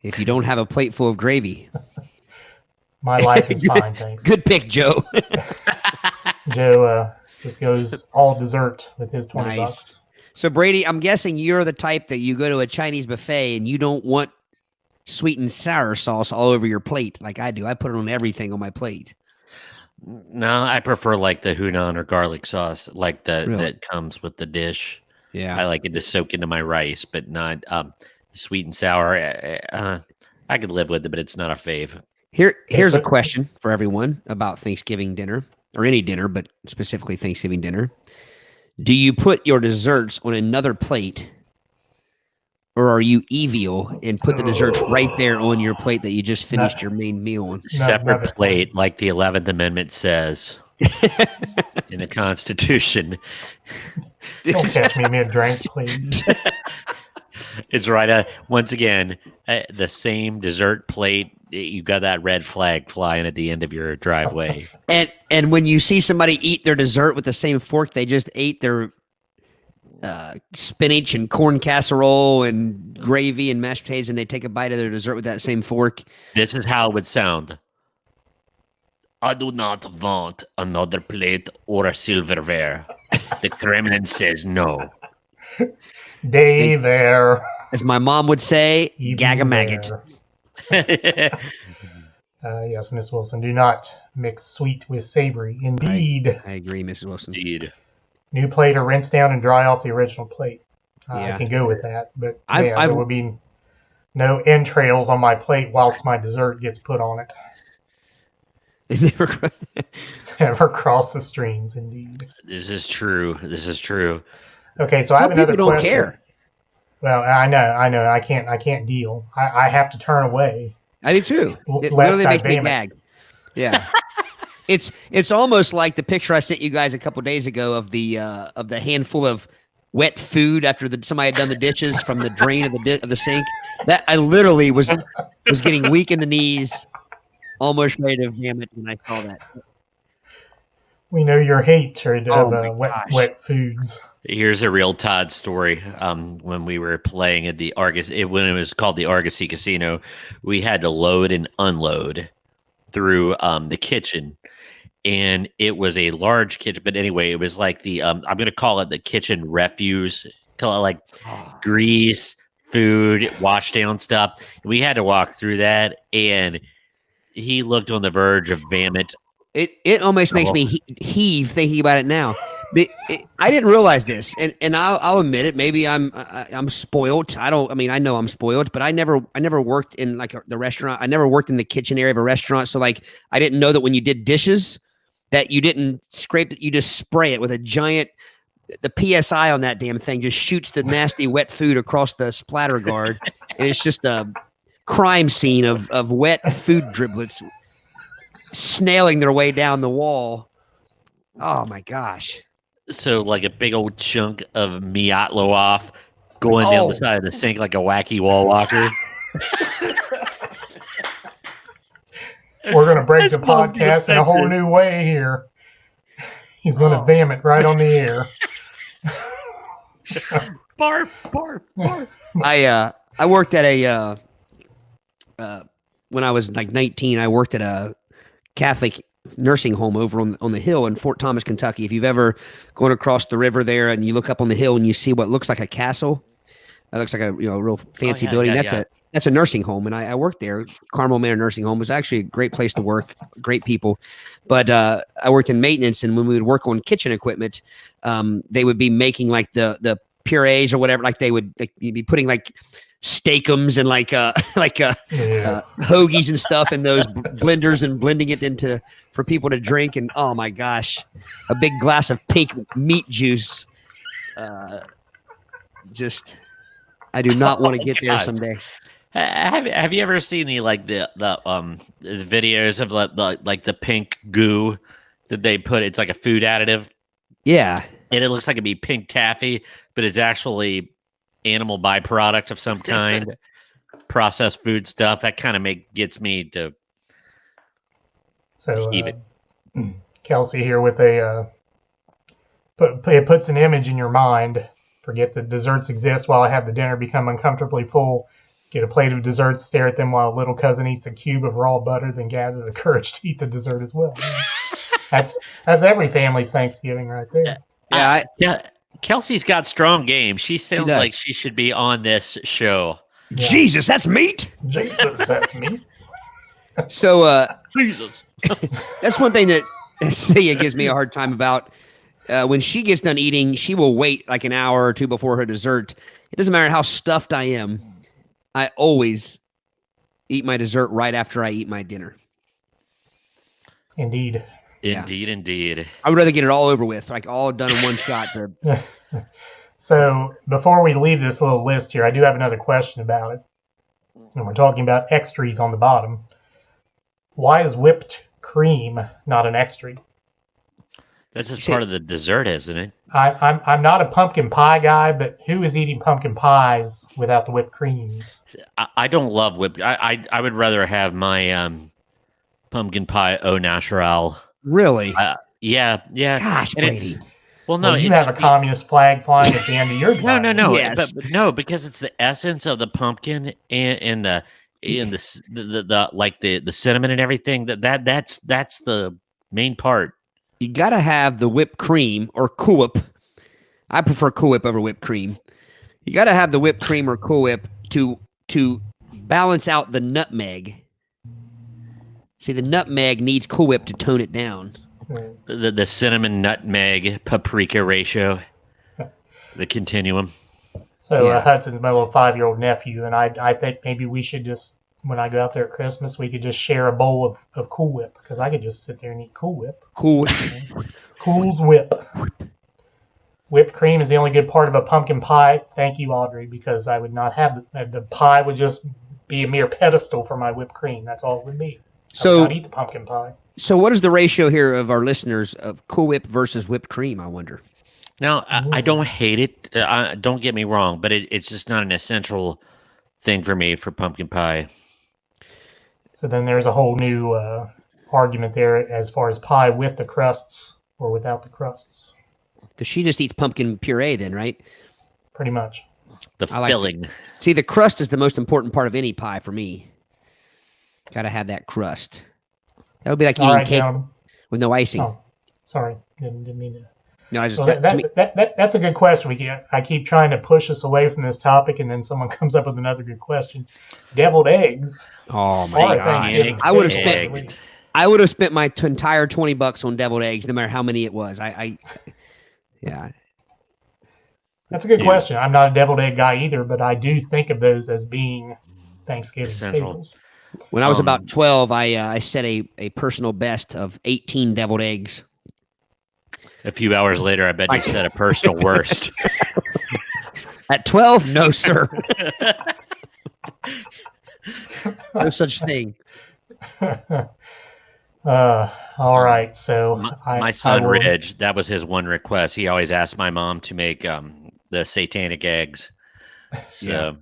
if you don't have a plate full of gravy? My life is fine, thanks. Good pick, Joe. Joe just goes all dessert with his $20. Nice. So, Brady, I'm guessing you're the type that you go to a Chinese buffet and you don't want sweet and sour sauce all over your plate like I do. I put it on everything on my plate. No, I prefer like the Hunan or garlic sauce, like Really? that comes with the dish. Yeah. I like it to soak into my rice, but not sweet and sour. I could live with it, but it's not a fave. Here's a question for everyone about Thanksgiving dinner, or any dinner, but specifically Thanksgiving dinner. Do you put your desserts on another plate, or are you evil and put the desserts right there on your plate that you just finished your main meal on? Separate plate, like the 11th Amendment says in the Constitution. Don't catch me mid-drink, please. It's right. Once again, the same dessert plate. You got that red flag flying at the end of your driveway. And when you see somebody eat their dessert with the same fork they just ate their spinach and corn casserole and gravy and mashed potatoes, and they take a bite of their dessert with that same fork. This is how it would sound. I do not want another plate or a silverware. The Kremlin says no. Day there. As my mom would say, Even gag a maggot. there. Yes, Miss Wilson, do not mix sweet with savory. Indeed. I agree, Mrs. Wilson. Indeed. New plate or rinse down and dry off the original plate. Yeah. I can go with that, but I've- there would be no entrails on my plate whilst my dessert gets put on it. It never. Never cross the streams, indeed. This is true. Okay, so I have Some another people don't question. care. Well, I know. I can't deal. I have to turn away. I do too. It Lest literally I makes me damn it. gag. Yeah. It's almost like the picture I sent you guys a couple days ago of the handful of wet food after somebody had done the dishes from the drain of the sink. That I literally was getting weak in the knees, almost ready to vomit when I saw that. We know your hatred of my wet foods. Here's a real Todd story. When we were playing at the Argus, when it was called the Argosy Casino, we had to load and unload through the kitchen, and it was a large kitchen. But anyway, it was like the I'm going to call it the kitchen refuse, call it like grease, food, wash down stuff. We had to walk through that, and he looked on the verge of vomit. It almost makes me heave thinking about it now. I didn't realize this, and I'll admit it. Maybe I'm spoiled. I know I'm spoiled, but I never worked in like the restaurant. I never worked in the kitchen area of a restaurant. So like I didn't know that when you did dishes, that you didn't scrape it. You just spray it with a giant. The PSI on that damn thing just shoots the nasty wet food across the splatter guard, and it's just a crime scene of wet food driblets snailing their way down the wall. Oh my gosh. So like a big old chunk of Miatlo off going down the side of the sink like a wacky wall walker. We're going to break the podcast in a whole new way here. He's going to vomit right on the air. Barf, barf, barf. I worked at a when I was like 19, I worked at a Catholic nursing home over on the hill in Fort Thomas, Kentucky. If you've ever gone across the river there and you look up on the hill and you see what looks like a castle, that looks like a real fancy building. That's a nursing home, and I worked there. Carmel Manor Nursing Home was actually a great place to work, great people. But I worked in maintenance, and when we would work on kitchen equipment, they would be making like the purees or whatever. Like you'd be putting like steakums and hoagies and stuff in those blenders and blending it into for people to drink. And oh my gosh, a big glass of pink meat juice. I do not want to get there someday. Have you ever seen the videos of the pink goo that they put? It's like a food additive. Yeah, and it looks like it'd be pink taffy, but it's actually animal byproduct of some kind, processed food stuff. That kind of gets me to heave it. Kelsey here with it puts an image in your mind. Forget that desserts exist while I have the dinner become uncomfortably full. Get a plate of desserts, stare at them while little cousin eats a cube of raw butter, then gather the courage to eat the dessert as well. That's every family's Thanksgiving right there. Yeah. Kelsey's got strong game. She sounds like she should be on this show. Yeah. Jesus, that's meat. Jesus, that's meat. So, Jesus. That's one thing that Sia gives me a hard time about. When she gets done eating, she will wait like an hour or two before her dessert. It doesn't matter how stuffed I am. I always eat my dessert right after I eat my dinner. Indeed. Indeed. I would rather get it all over with, like all done in one shot. So before we leave this little list here, I do have another question about it. And we're talking about extras on the bottom. Why is whipped cream not an extra? That's just part of the dessert, isn't it? I'm not a pumpkin pie guy, but who is eating pumpkin pies without the whipped creams? I don't love whipped. I would rather have my pumpkin pie au natural. Really? Yeah. Gosh, Brady. You have a communist flag flying at the end of your drive. No. Yes. But no, because it's the essence of the pumpkin and the cinnamon and everything. That's the main part. You got to have the whipped cream or Cool Whip. I prefer Cool Whip over whipped cream. You got to have the whipped cream or Cool Whip to balance out the nutmeg. See, the nutmeg needs Cool Whip to tone it down. The cinnamon nutmeg paprika ratio, the continuum. So Hudson's my little 5-year-old nephew, and I think maybe we should just, when I go out there at Christmas, we could just share a bowl of Cool Whip, because I could just sit there and eat Cool Whip. Cool Whip. Cool's Whip. Whipped cream is the only good part of a pumpkin pie. Thank you, Audrey, because I would not have the pie would just be a mere pedestal for my whipped cream. That's all it would be. I would not eat the pumpkin pie. So what is the ratio here of our listeners of Cool Whip versus whipped cream, I wonder? Now, I don't hate it. Don't get me wrong, but it's just not an essential thing for me for pumpkin pie. So then there's a whole new argument there as far as pie with the crusts or without the crusts. So she just eats pumpkin puree then, right? Pretty much. The I like filling. See, the crust is the most important part of any pie for me. Got to have that crust. That would be like All eating right, cake gentlemen. with no icing. Oh, sorry. Didn't mean to. No, I just Well, to me- that's a good question. I keep trying to push us away from this topic, and then someone comes up with another good question. Deviled eggs. oh are my a gosh! Thanksgiving I would have staple, spent at least. I would have spent my entire $20 on deviled eggs, no matter how many it was. Yeah. That's a good Yeah. question. I'm not a deviled egg guy either, but I do think of those as being Thanksgiving Essential. staples. When I was about 12, I set a personal best of 18 deviled eggs. A few hours later, I bet you said a personal worst. At 12, no, sir. No such thing. All right. So My son Ridge, that was his one request. He always asked my mom to make the satanic eggs. So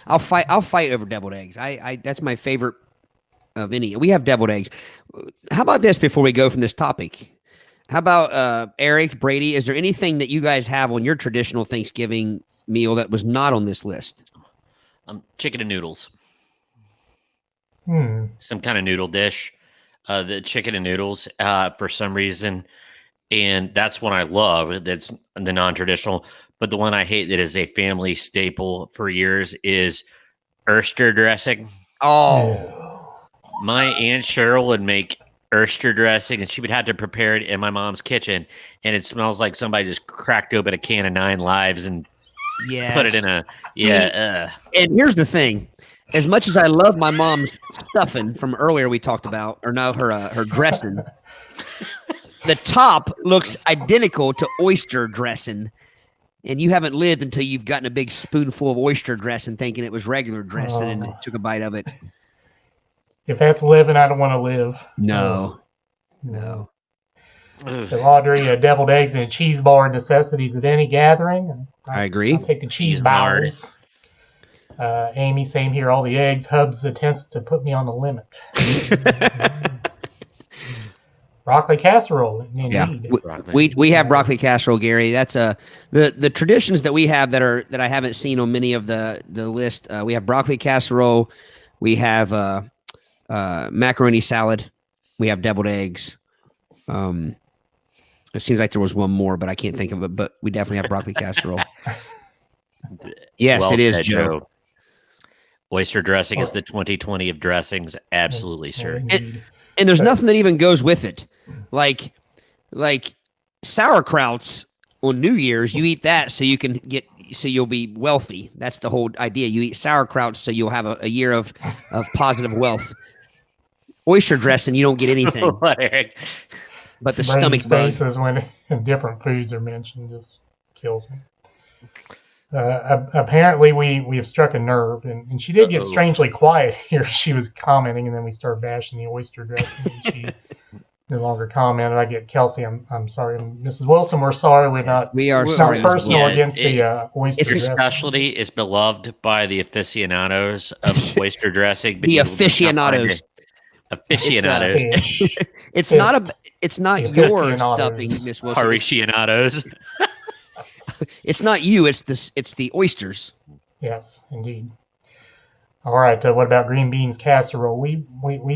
I'll fight over deviled eggs. I that's my favorite of any. We have deviled eggs. How about this before we go from this topic? How about Eric, Brady? Is there anything that you guys have on your traditional Thanksgiving meal that was not on this list? chicken and noodles. Hmm. Some kind of noodle dish. The chicken and noodles for some reason. And that's one I love. That's the non-traditional. But the one I hate that is a family staple for years is Worcester dressing. Oh, My Aunt Cheryl would make Worcester dressing, and she would have to prepare it in my mom's kitchen. And it smells like somebody just cracked open a can of 9 Lives and yeah. put it in a And here's the thing: as much as I love my mom's stuffing from earlier, we talked about, or no, her dressing, the top looks identical to oyster dressing. And you haven't lived until you've gotten a big spoonful of oyster dressing, thinking it was regular dressing, and took a bite of it. If that's living, I don't want to live. No. So Audrey, deviled eggs and a cheese bar necessities at any gathering. I agree. I'll take the cheese Cheese bar. bars. Amy, same here. All the eggs. Hubs attempts to put me on the limit. Broccoli casserole, indeed. Yeah, we have broccoli casserole, Gary. That's the traditions that we have that I haven't seen on many of the list. We have broccoli casserole, we have macaroni salad, we have deviled eggs. It seems like there was one more, but I can't think of it. But we definitely have broccoli casserole. Yes, well it is, said, Joe. Oyster dressing is the 2020 of dressings. Absolutely, sir. Indeed. And there's nothing that even goes with it. Like sauerkrauts on New Year's, you eat that so you'll be wealthy. That's the whole idea. You eat sauerkrauts so you'll have a year of positive wealth. Oyster dressing, you don't get anything. What, Eric? But the Brady's stomach bug. faces when different foods are mentioned just kills me. Apparently, we have struck a nerve, and she did get strangely quiet here. She was commenting, and then we started bashing the oyster dressing, and she no longer commented. I get Kelsey. I'm sorry, Mrs. Wilson. We're sorry. We are It's sorry, not Mrs. personal Wilson. against the oyster Your dressing. specialty is beloved by the aficionados of oyster dressing. but The you will just not find aficionados. it. Aficionados. Fish. It's not The your aficionados. stuffing, Miss Wilson. Aficionados. It's not you. It's the oysters. Yes, indeed. All right. What about green beans casserole? We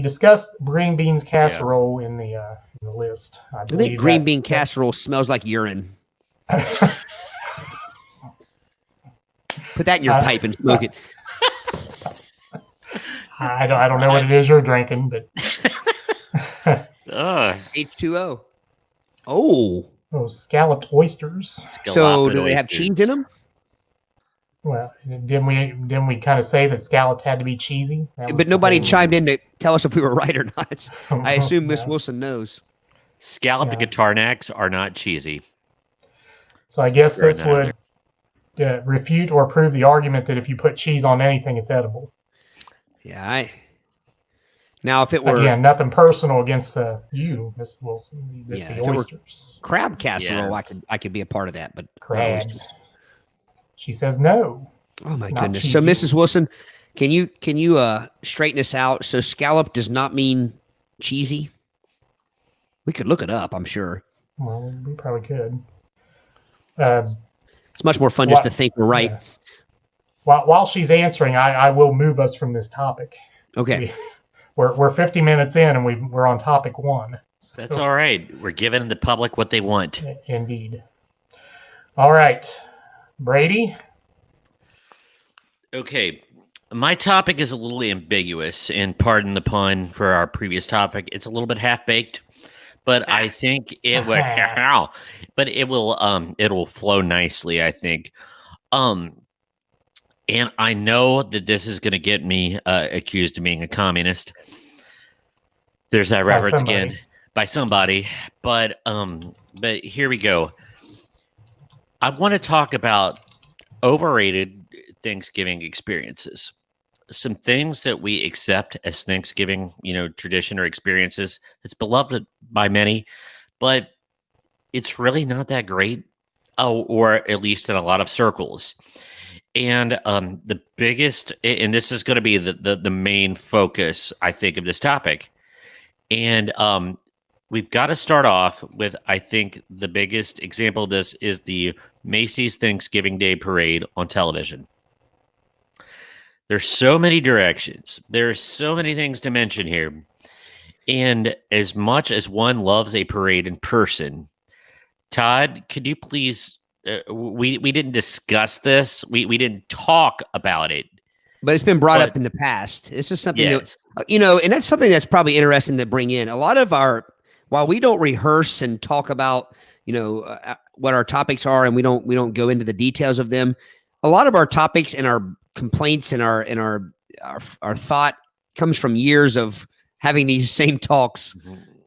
discussed green beans casserole in the list. I think green bean casserole smells like urine. Put that in your pipe and smoke it. I don't know what it is you're drinking, but H2O. Oh. Scalloped oysters. So do they have cheese in them? Well, didn't we kind of say that scalloped had to be cheesy? That was But the nobody whole- chimed in to tell us if we were right or not. I assume Miss Yeah. Wilson knows. Scalloped Yeah. guitar necks are not cheesy. So I guess Fair this would refute or prove the argument that if you put cheese on anything, it's edible. Yeah, Now, if it were Again, nothing personal against you, Miss Wilson. Yeah, The if it were oysters, crab casserole, Yeah. I could be a part of that, but not crabs. oysters. She says no. Oh my Not goodness! So, cheesy. Mrs. Wilson, can you straighten us out? So, scallop does not mean cheesy. We could look it up. I'm sure. Well, we probably could. It's much more fun just to think we're right. Yeah. While she's answering, I will move us from this topic. Okay. We're 50 minutes in, and we're on topic 1. So, That's all right. We're giving the public what they want. Indeed. All right, Brady. Okay. My topic is a little ambiguous, and pardon the pun for our previous topic. It's a little bit half-baked, but I think it will. But it'll flow nicely, I think. And I know that this is going to get me accused of being a communist. There's that reference again by somebody, but here we go. I want to talk about overrated Thanksgiving experiences. Some things that we accept as Thanksgiving, tradition or experiences. It's beloved by many, but it's really not that great, or at least in a lot of circles. And the biggest, and this is going to be the main focus, I think, of this topic. And we've got to start off with, I think, the biggest example of this is the Macy's Thanksgiving Day Parade on television. There's so many directions. There's so many things to mention here. And as much as one loves a parade in person, Todd, could you please... we didn't discuss this. We didn't talk about it. But it's been brought up in the past. This is something that, and that's something that's probably interesting to bring in. A lot of while we don't rehearse and talk about, what our topics are, and we don't go into the details of them, a lot of our topics and our complaints and our thought comes from years of having these same talks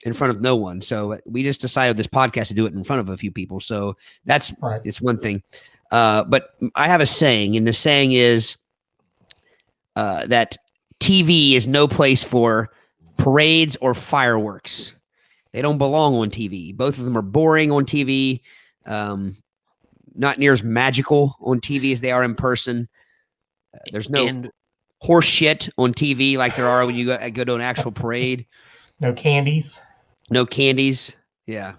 in front of no one. So we just decided this podcast to do it in front of a few people. So that's right. It's one thing. But I have a saying, and the saying is that TV is no place for parades or fireworks. They don't belong on TV. Both of them are boring on TV. Not near as magical on TV as they are in person. There's no horse shit on TV like there are when you go to an actual parade. No candies. No candies. Yeah.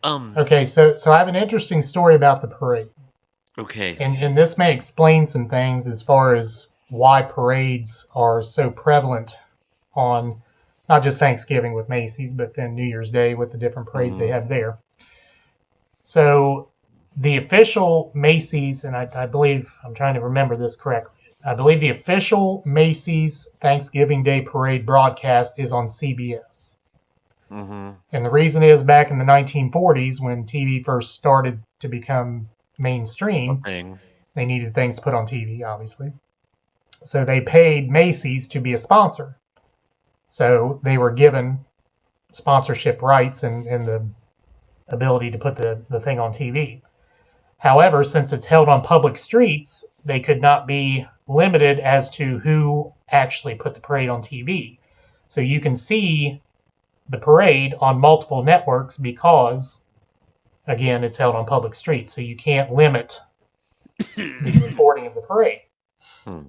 Okay, so I have an interesting story about the parade. Okay. And this may explain some things as far as why parades are so prevalent on not just Thanksgiving with Macy's, but then New Year's Day with the different parades they have there. So the official Macy's, and I believe, I'm trying to remember this correctly, I believe the official Macy's Thanksgiving Day Parade broadcast is on CBS. Mm-hmm. And the reason is back in the 1940s when TV first started to become mainstream, they needed things put on TV, obviously. So they paid Macy's to be a sponsor. So they were given sponsorship rights and the ability to put the thing on TV. However, since it's held on public streets, they could not be limited as to who actually put the parade on TV. So you can see the parade on multiple networks because, again, it's held on public streets. So you can't limit the reporting of the parade. So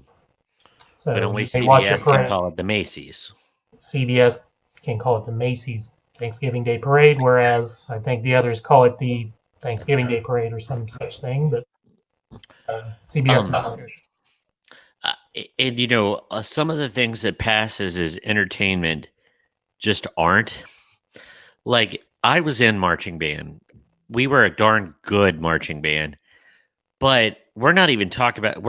but only CBS can call it the Macy's. CBS can call it the Macy's Thanksgiving Day Parade, whereas I think the others call it the Thanksgiving Day Parade or some such thing. But CBS television. And some of the things that passes as entertainment just aren't. Like, I was in marching band. We were a darn good marching band, but we're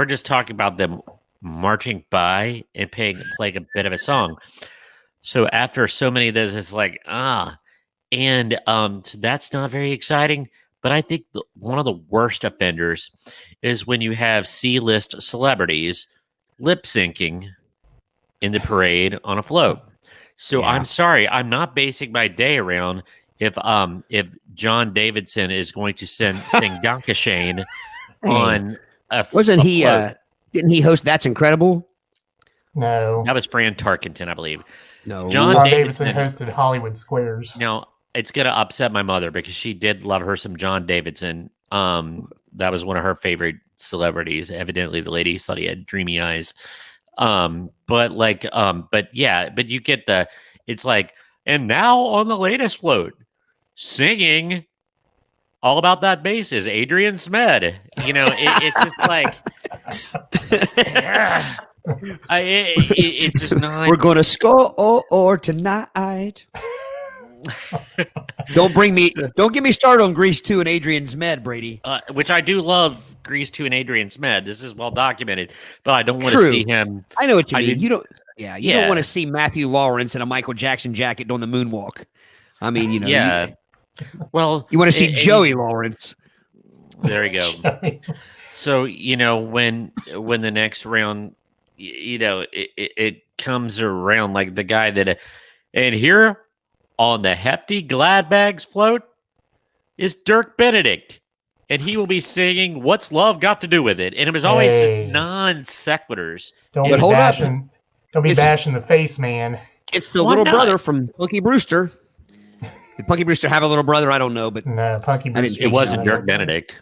just talking about them marching by and playing a bit of a song. So after so many of those, it's like, and so that's not very exciting. But I think one of the worst offenders is when you have C-list celebrities lip syncing in the parade on a float. So yeah. I'm sorry, I'm not basing my day around if John Davidson is going to sing Dankeschön on a wasn't a he? Didn't he host That's Incredible? No, that was Fran Tarkenton, I believe. No, John Davidson hosted Hollywood Squares. Now it's gonna upset my mother because she did love her some John Davidson. That was one of her favorite celebrities. Evidently, the ladies thought he had dreamy eyes. But you get it's like, and now on the latest float, singing All About That Bass is Adrian Smed. You know, it's just like, it's just not. We're going to score tonight. Don't get me started on Grease 2 and Adrian Smed, Brady. Which I do love Grease 2 and Adrian Smed. This is well documented, but I don't want to see him. I know what you mean. You don't want to Yeah. see Matthew Lawrence in a Michael Jackson jacket doing the moonwalk. I mean, you know. Yeah. Well, You want to see Joey Lawrence. There you go. So, you know, when the next round, you know, it comes around, like the guy that, and here on the hefty glad bags float is Dirk Benedict, and he will be singing "What's Love Got to Do with It," and it was always Hey. just non sequiturs. Don't But be hold up. bashing. Don't be It's- bashing the face, man. It's the Why little not? brother from Punky Brewster. Did Punky Brewster have a little brother? I don't know, but No, Punky I didn't Brewster. It think wasn't so. Dirk Benedict.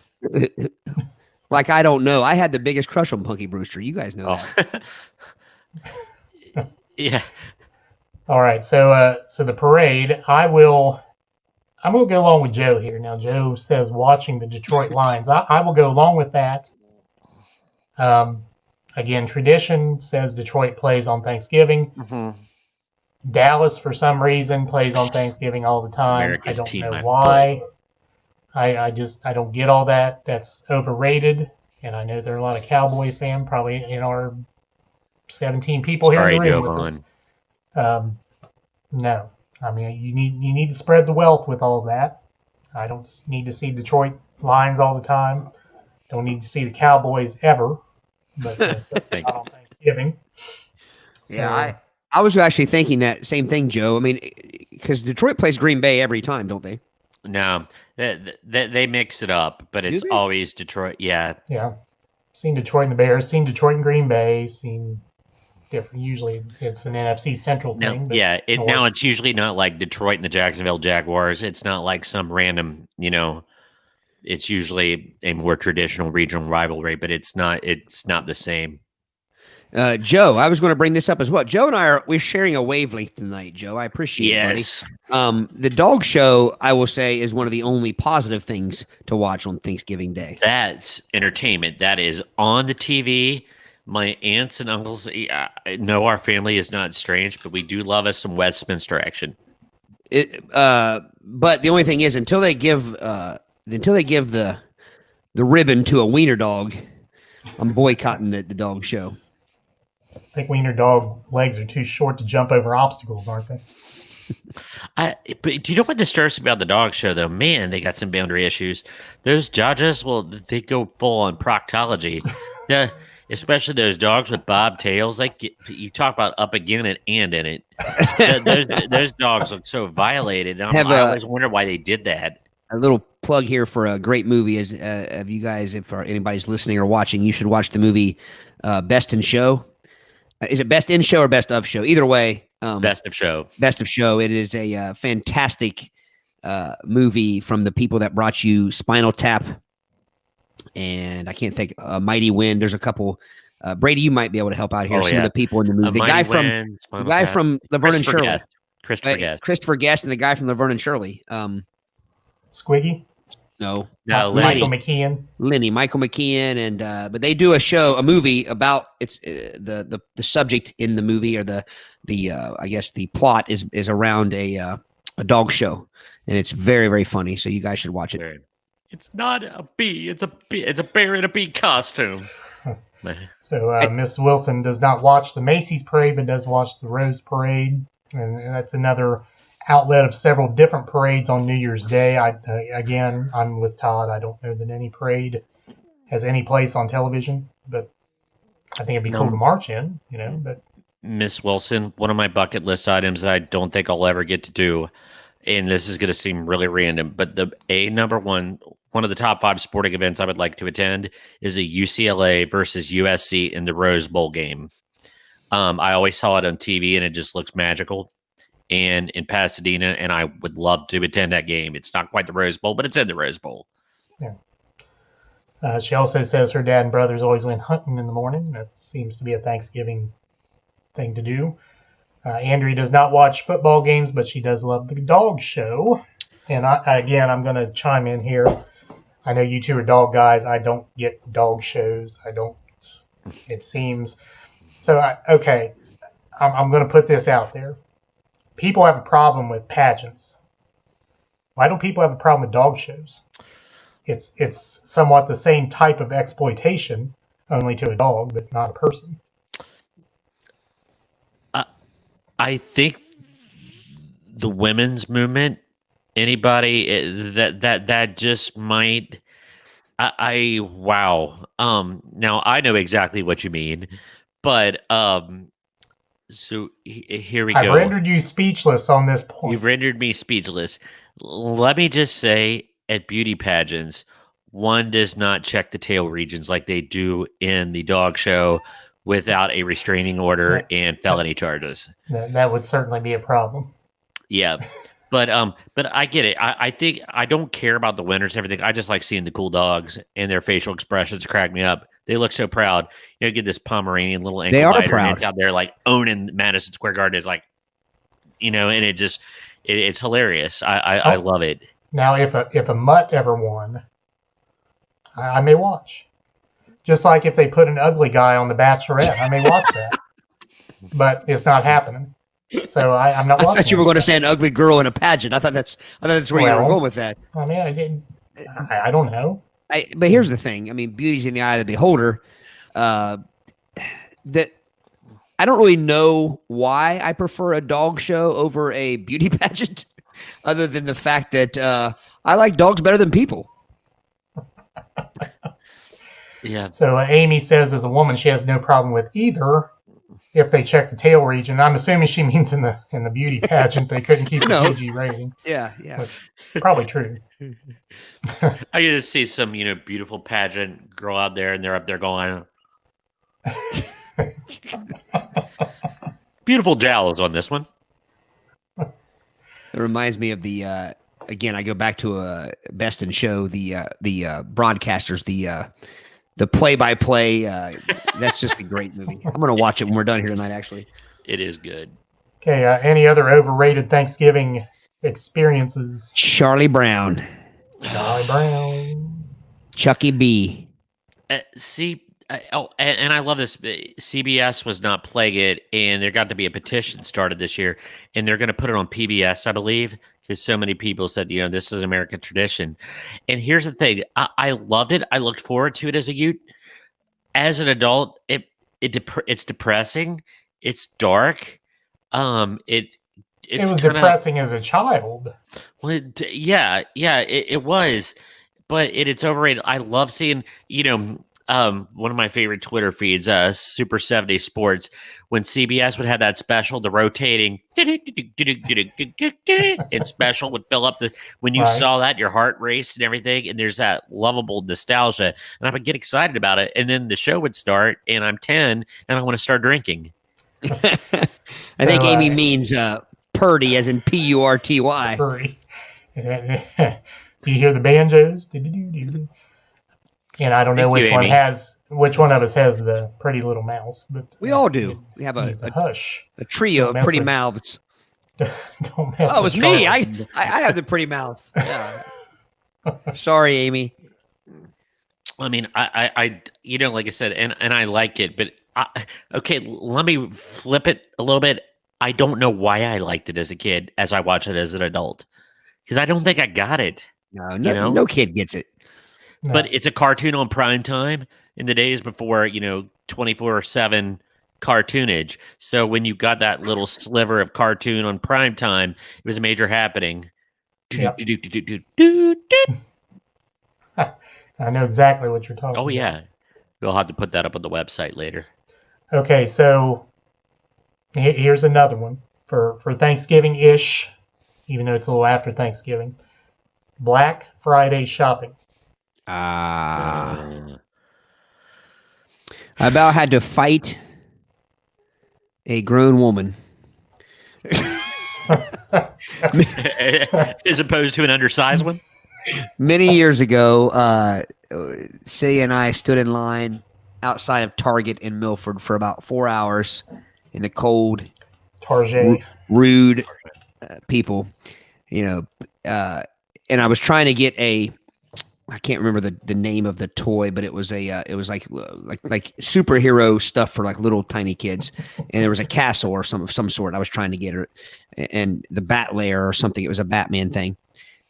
like I don't know. I had the biggest crush on Punky Brewster. You guys know that. Oh, yeah. All right, so the parade. I'm gonna go along with Joe here. Now Joe says watching the Detroit Lions. I will go along with that. Again, tradition says Detroit plays on Thanksgiving. Mhm. Dallas, for some reason, plays on Thanksgiving all the time. America's I team, don't know my why. I don't get all that. That's overrated. And I know there are a lot of Cowboy fans, probably in our 17 people Sorry, here in the room Joe with us. Vaughn. No, I mean you need to spread the wealth with all of that. I don't need to see Detroit Lions all the time. Don't need to see the Cowboys ever. But Thank not on Thanksgiving. Yeah, I was actually thinking that same thing, Joe. I mean, because Detroit plays Green Bay every time, don't they? No, they mix it up, but it's they? always Detroit. Yeah, Yeah, seen Detroit and the Bears. Seen Detroit and Green Bay. Seen different. Usually it's an NFC Central no, thing. But yeah. North. Now it's usually not like Detroit and the Jacksonville Jaguars. It's not like some random, you know. It's usually a more traditional regional rivalry, but it's not the same. Joe, I was going to bring this up as well. Joe and we're sharing a wavelength tonight, Joe. I appreciate it, buddy. Yes, The dog show, I will say, is one of the only positive things to watch on Thanksgiving Day. that's entertainment. That is on the TV. My aunts and uncles know our family is not strange, but we do love us some Westminster action. But the only thing is, until they give the ribbon to a wiener dog, I'm boycotting the dog show. I think wiener dog legs are too short to jump over obstacles, aren't they? But do you know what disturbs me about the dog show, though? Man, they got some boundary issues. Those judges, well, they go full on proctology. Especially those dogs with bobtails. You talk about up again and in it. Those dogs look so violated. And I always wonder why they did that. A little plug here for a great movie. As of you guys, if anybody's listening or watching, you should watch the movie Best in Show. Is it Best in Show or Best of Show? Either way, Best of Show. Best of Show. It is a fantastic movie from the people that brought you Spinal Tap, and I can't think Mighty Wind. There's a couple. Brady, you might be able to help out here. Some of the people in the movie. The guy from Laverne and Shirley. Christopher Guest and the guy from Laverne and Shirley. Squiggy? No, Michael McKean. Michael McKean, and but they do a movie about the subject in the movie, or the I guess the plot is around a dog show, and it's very, very funny. So you guys should watch it. It's not a bee. It's a bear in a bee costume. So Miss Wilson does not watch the Macy's parade, but does watch the Rose Parade, and that's another outlet of several different parades on New Year's Day. I'm with Todd. I don't know that any parade has any place on television, but I think it'd be cool to march in, but Miss Wilson, one of my bucket list items that I don't think I'll ever get to do, and this is going to seem really random, but number one of the top 5 sporting events I would like to attend is a UCLA versus USC in the Rose Bowl game. I always saw it on TV, and it just looks magical. And in Pasadena, and I would love to attend that game. It's not quite the Rose Bowl, but it's in the Rose Bowl. Yeah. She also says her dad and brothers always went hunting in the morning. That seems to be a Thanksgiving thing to do. Andrea does not watch football games, but she does love the dog show. And again, I'm going to chime in here. I know you two are dog guys. I don't get dog shows. I don't. It seems so. Okay, I'm going to put this out there. People have a problem with pageants. Why don't people have a problem with dog shows? It's somewhat the same type of exploitation, only to a dog, but not a person. I think the women's movement, anybody that just might. Wow. Now I know exactly what you mean, but so here we go. I've rendered you speechless on this point. You've rendered me speechless. Let me just say, at beauty pageants, one does not check the tail regions like they do in the dog show without a restraining order and felony charges. That would certainly be a problem. Yeah. But I get it. I think I don't care about the winners and everything. I just like seeing the cool dogs and their facial expressions crack me up. They look so proud. You know, get this Pomeranian little ankle They are biter, proud. and it's out there like owning Madison Square Garden. It's like, you know, and it's hilarious. I love it. Now, if a mutt ever won, I may watch. Just like if they put an ugly guy on The Bachelorette, I may watch that. But it's not happening. So I'm not watching. I thought you were going to say an ugly girl in a pageant. I thought that's where you were going with that. I mean, I didn't. I don't know. But here's the thing. I mean, beauty's in the eye of the beholder. That I don't really know why I prefer a dog show over a beauty pageant, other than the fact that I like dogs better than people. Yeah. So Amy says, as a woman, she has no problem with either. If they check the tail region, I'm assuming she means in the beauty pageant they couldn't keep the PG rating. Yeah. Probably true. I get to see some, beautiful pageant girl out there, and they're up there going, beautiful jowls on this one. It reminds me of the again. I go back to Best in Show, the broadcasters, the play-by-play. That's just a great movie. I'm going to watch it when we're done here tonight. Actually, it is good. Okay. Any other overrated Thanksgiving experiences? Charlie Brown. Charlie Brown. Chucky B. And I love this. CBS was not playing it, and there got to be a petition started this year, and they're going to put it on PBS, I believe, because so many people said, this is American tradition. And here's the thing. I loved it. I looked forward to it as a youth. As an adult, it's depressing. It's dark. It was depressing as a child. Well, it was, but it's overrated. I love seeing, one of my favorite Twitter feeds, Super 70 Sports, when CBS would have that special, the rotating and special would fill up when you saw that, your heart raced and everything, and there's that lovable nostalgia, and I would get excited about it, and then the show would start, and I'm 10, and I want to start drinking. I think Amy means Purdy, as in Purty. Purdy. Do you hear the banjos? And I don't know which one of us has the pretty little mouse, but we all do. We have a trio of pretty mouths. Don't mess it was me. I have the pretty mouth. Yeah. Sorry, Amy. I mean, I like I said, and I like it, but okay, let me flip it a little bit. I don't know why I liked it as a kid, as I watched it as an adult, because I don't think I got it. No kid gets it. No. But it's a cartoon on prime time in the days before, 24/7 cartoonage. So when you got that little sliver of cartoon on prime time, it was a major happening. Yep. I know exactly what you're talking about. Oh, yeah. We'll have to put that up on the website later. Okay, so here's another one for Thanksgiving-ish, even though it's a little after Thanksgiving. Black Friday shopping. I about had to fight a grown woman. As opposed to an undersized one? Many years ago, Celia and I stood in line outside of Target in Milford for about 4 hours in the cold, Target. rude people. and I was trying to get I can't remember the name of the toy, but it was it was like superhero stuff for like little tiny kids, and there was a castle or some sort. I was trying to get her, and the Bat Lair or something. It was a Batman thing,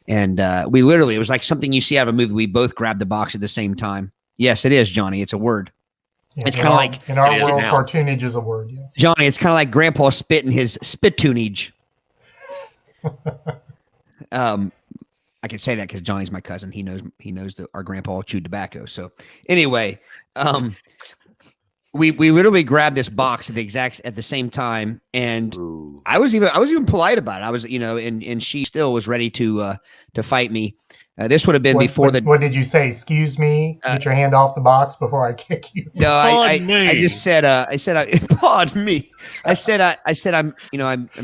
and it was like something you see out of a movie. We both grabbed the box at the same time. Yes, it is, Johnny. It's a word. Yeah, it's kind of like in our world, cartoonage is a word. Yes, Johnny. It's kind of like Grandpa spitting his spittoonage. I can say that because Johnny's my cousin. He knows that our grandpa chewed tobacco. So anyway, we literally grabbed this box at the same time, and ooh. I was even polite about it. I was, and she still was ready to fight me. This would have been before the. What did you say? Excuse me. Get your hand off the box before I kick you. No, I just said. Pardon me. I said I'm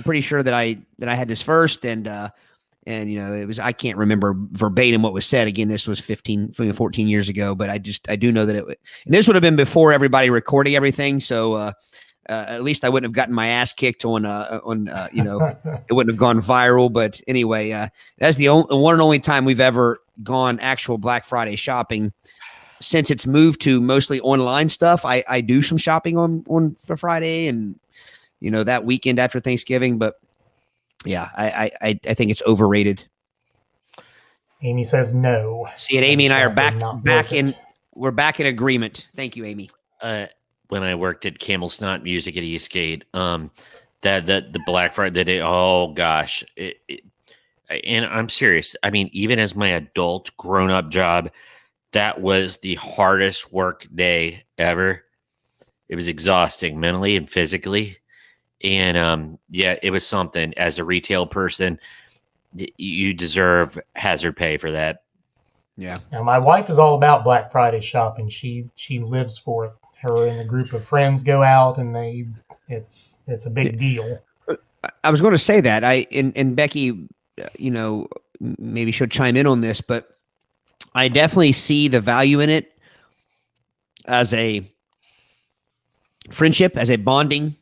pretty sure that I had this first, and it was, I can't remember verbatim what was said. Again, this was 14 years ago, but I do know that and this would have been before everybody recording everything. So at least I wouldn't have gotten my ass kicked it wouldn't have gone viral. But anyway, that's the one and only time we've ever gone actual Black Friday shopping since it's moved to mostly online stuff. I do some shopping for Friday and, that weekend after Thanksgiving, but yeah, I think it's overrated. Amy says no. See, and Amy and I are we're back in agreement. Thank you, Amy. When I worked at Camel Snot Music at Eastgate, that the Black Friday day, oh gosh, and I'm serious. I mean, even as my adult grown up job, that was the hardest work day ever. It was exhausting mentally and physically. And it was something. As a retail person, you deserve hazard pay for that. Yeah. Now, my wife is all about Black Friday shopping. She lives for it. Her and a group of friends go out, and it's a big deal. I was going to say that and Becky, maybe she'll chime in on this, but I definitely see the value in it as a friendship, as a bonding.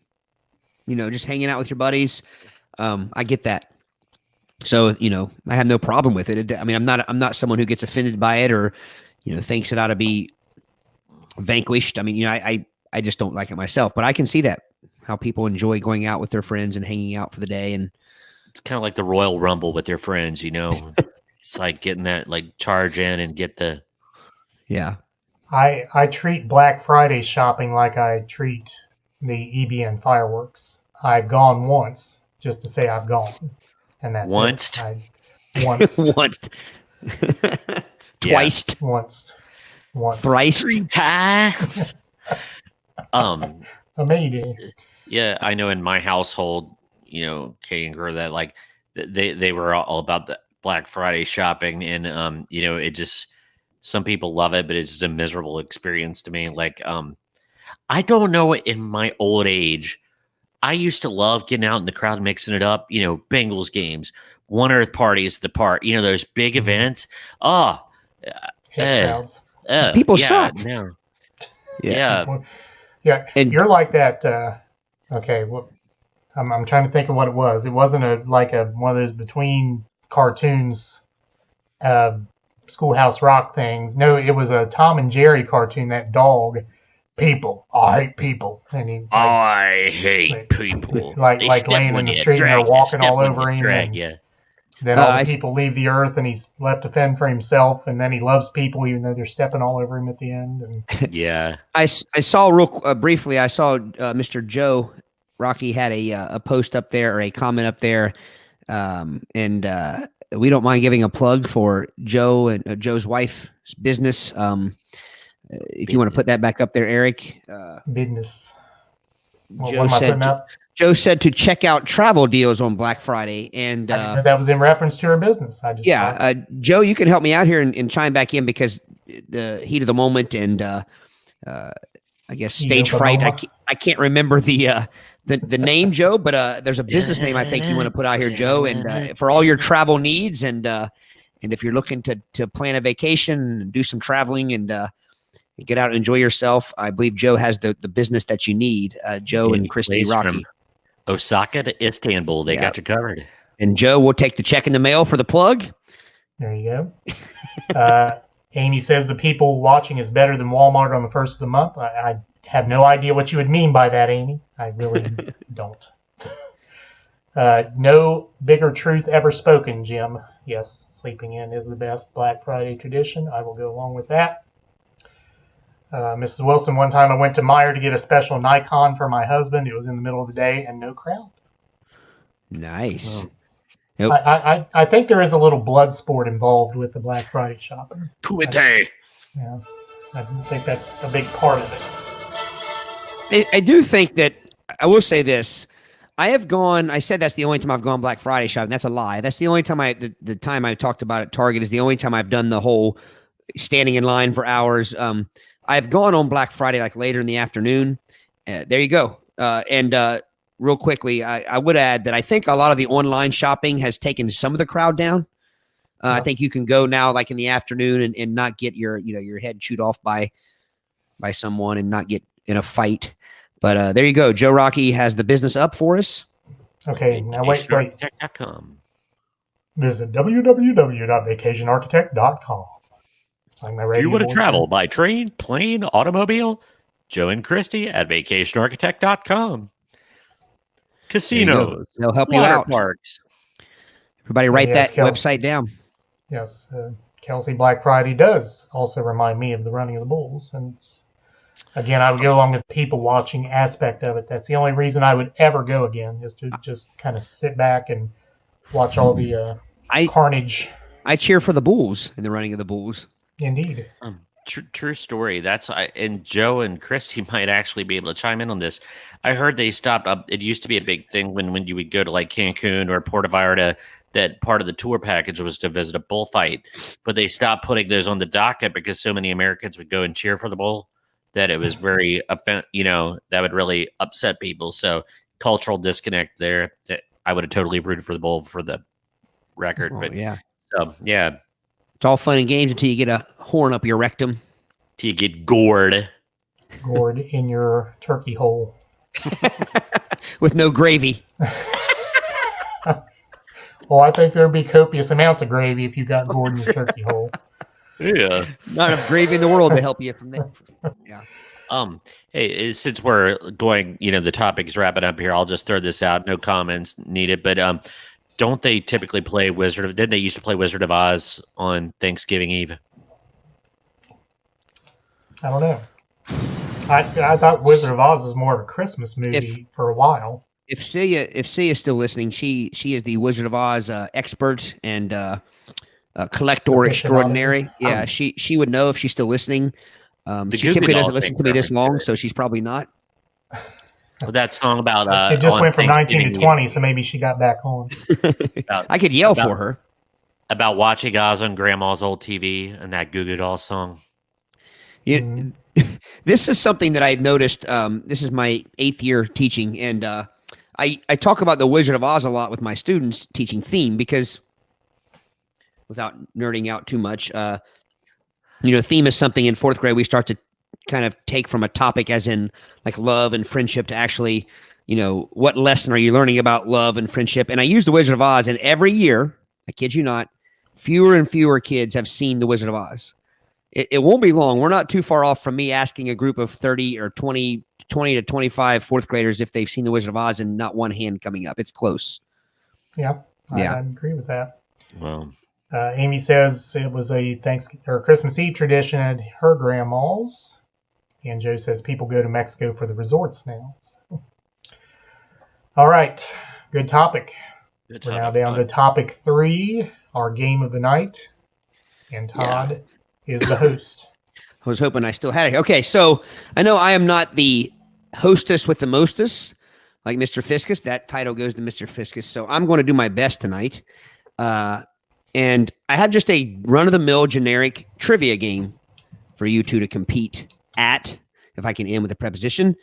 Just hanging out with your buddies. I get that. So, I have no problem with it. I mean, I'm not someone who gets offended by it or, thinks it ought to be vanquished. I mean, I just don't like it myself, but I can see that, how people enjoy going out with their friends and hanging out for the day. And it's kind of like the Royal Rumble with their friends, It's like getting that, like, charge in and get the. Yeah. I treat Black Friday shopping like I treat the EBN fireworks. I've gone once just to say I've gone, and that's once. Once. Once. Twice. Once. Thrice. 3 times. Maybe. Yeah, I know in my household, Kay and Girl, that like they were all about the Black Friday shopping, and it just, some people love it, but it's just a miserable experience to me. Like, I don't know, in my old age, I used to love getting out in the crowd and mixing it up, Bengals games, One Earth parties at the park, those big events. People suck. No. Yeah. Yeah. And you're like that. Okay. Well, I'm trying to think of what it was. It wasn't one of those between cartoons, Schoolhouse Rock things. No, it was a Tom and Jerry cartoon, that dog. People. I hate people. And I hate people. Like laying in the street and they're walking all over him. Then all the people leave the earth and he's left to fend for himself, and then he loves people even though they're stepping all over him at the end. And yeah. I saw briefly, I saw Mr. Joe Rocky had a post up there, or a comment up there, and we don't mind giving a plug for Joe and Joe's wife's business. If you want to put that back up there, Eric. Business. Joe said to check out travel deals on Black Friday, and that was in reference to her business. Joe, you can help me out here and chime back in, because the heat of the moment and I guess stage fright. I can't remember the name, Joe, but there's a business name I think you want to put out here, Joe, and for all your travel needs, and if you're looking to plan a vacation and do some traveling and get out and enjoy yourself, I believe Joe has the business that you need. Joe and Christy Rocky. Osaka to Istanbul, they got you covered. And Joe will take the check in the mail for the plug. There you go. Amy says the people watching is better than Walmart on the first of the month. I have no idea what you would mean by that, Amy. I really don't. No bigger truth ever spoken, Jim. Yes, sleeping in is the best Black Friday tradition. I will go along with that. Mrs. Wilson, one time I went to Meijer to get a special Nikon for my husband. It was in the middle of the day and no crowd. Nice. Oh. Nope. I think there is a little blood sport involved with the Black Friday shopping. Kumite. Yeah, I think that's a big part of it. I do think that I will say this. I said that's the only time I've gone Black Friday shopping. That's a lie. That's the only time the time I talked about at Target is the only time I've done the whole standing in line for hours. I've gone on Black Friday like later in the afternoon. There you go. Real quickly, I would add that I think a lot of the online shopping has taken some of the crowd down. I think you can go now like in the afternoon and not get your head chewed off by someone and not get in a fight. But there you go. Joe Rocky has the business up for us. Okay, now wait. VacationArchitect.com. Visit www.vacationarchitect.com. Do you want to travel by train, plane, automobile? Joe and Christy at VacationArchitect.com. Casinos. They'll help you out. Parks. Everybody write that website down. Yes, Kelsey, Black Friday does also remind me of the running of the bulls. And again, I would go along with the people watching aspect of it. That's the only reason I would ever go again, is to just kind of sit back and watch all the carnage. I cheer for the bulls in the running of the bulls. Indeed. True story. And Joe and Christy might actually be able to chime in on this. I heard they stopped up. It used to be a big thing when you would go to like Cancun or Puerto Vallarta, that part of the tour package was to visit a bullfight, but they stopped putting those on the docket because so many Americans would go and cheer for the bull that it was very, that would really upset people. So cultural disconnect there. I would have totally rooted for the bull for the record. Oh, but yeah. So, yeah. It's all fun and games until you get a horn up your rectum. Till you get gored. Gored in your turkey hole. With no gravy. Well, I think there'd be copious amounts of gravy if you got gored in your turkey hole. Yeah. Not enough gravy in the world to help you from there. Yeah. Hey, since we're going, the topic is wrapping up here, I'll just throw this out. No comments needed, but don't they typically play didn't they used to play Wizard of Oz on Thanksgiving Eve? I don't know. I thought Wizard of Oz was more of a Christmas movie for a while. If Cia's still listening, she is the Wizard of Oz expert and collector extraordinary. Yeah, she would know if she's still listening. She typically doesn't listen to me this long, so she's probably not. Well, that song about it just went from 19 to 20, so maybe she got back on. I could yell for her about watching Oz on Grandma's old TV and that Goo Goo Dolls song. This is something that I've noticed. This is my 8th year teaching, and I talk about the Wizard of Oz a lot with my students teaching theme because, without nerding out too much, theme is something in 4th grade we start to kind of take from a topic as in like love and friendship to actually, what lesson are you learning about love and friendship? And I use the Wizard of Oz, and every year, I kid you not, fewer and fewer kids have seen the Wizard of Oz. It won't be long. We're not too far off from me asking a group of 30 or 20 to 25 4th graders if they've seen the Wizard of Oz, and not one hand coming up. It's close. Yeah, I agree with that. Well, Amy says it was a Christmas Eve tradition at her grandma's. And Joe says people go to Mexico for the resorts now. All right. Good topic. We're now down to topic 3, our game of the night. And Todd is the host. I was hoping I still had it. Okay, so I know I am not the hostess with the mostest, like Mr. Fiscus. That title goes to Mr. Fiscus. So I'm going to do my best tonight. And I have just a run-of-the-mill generic trivia game for you two to compete at, if I can end with a preposition.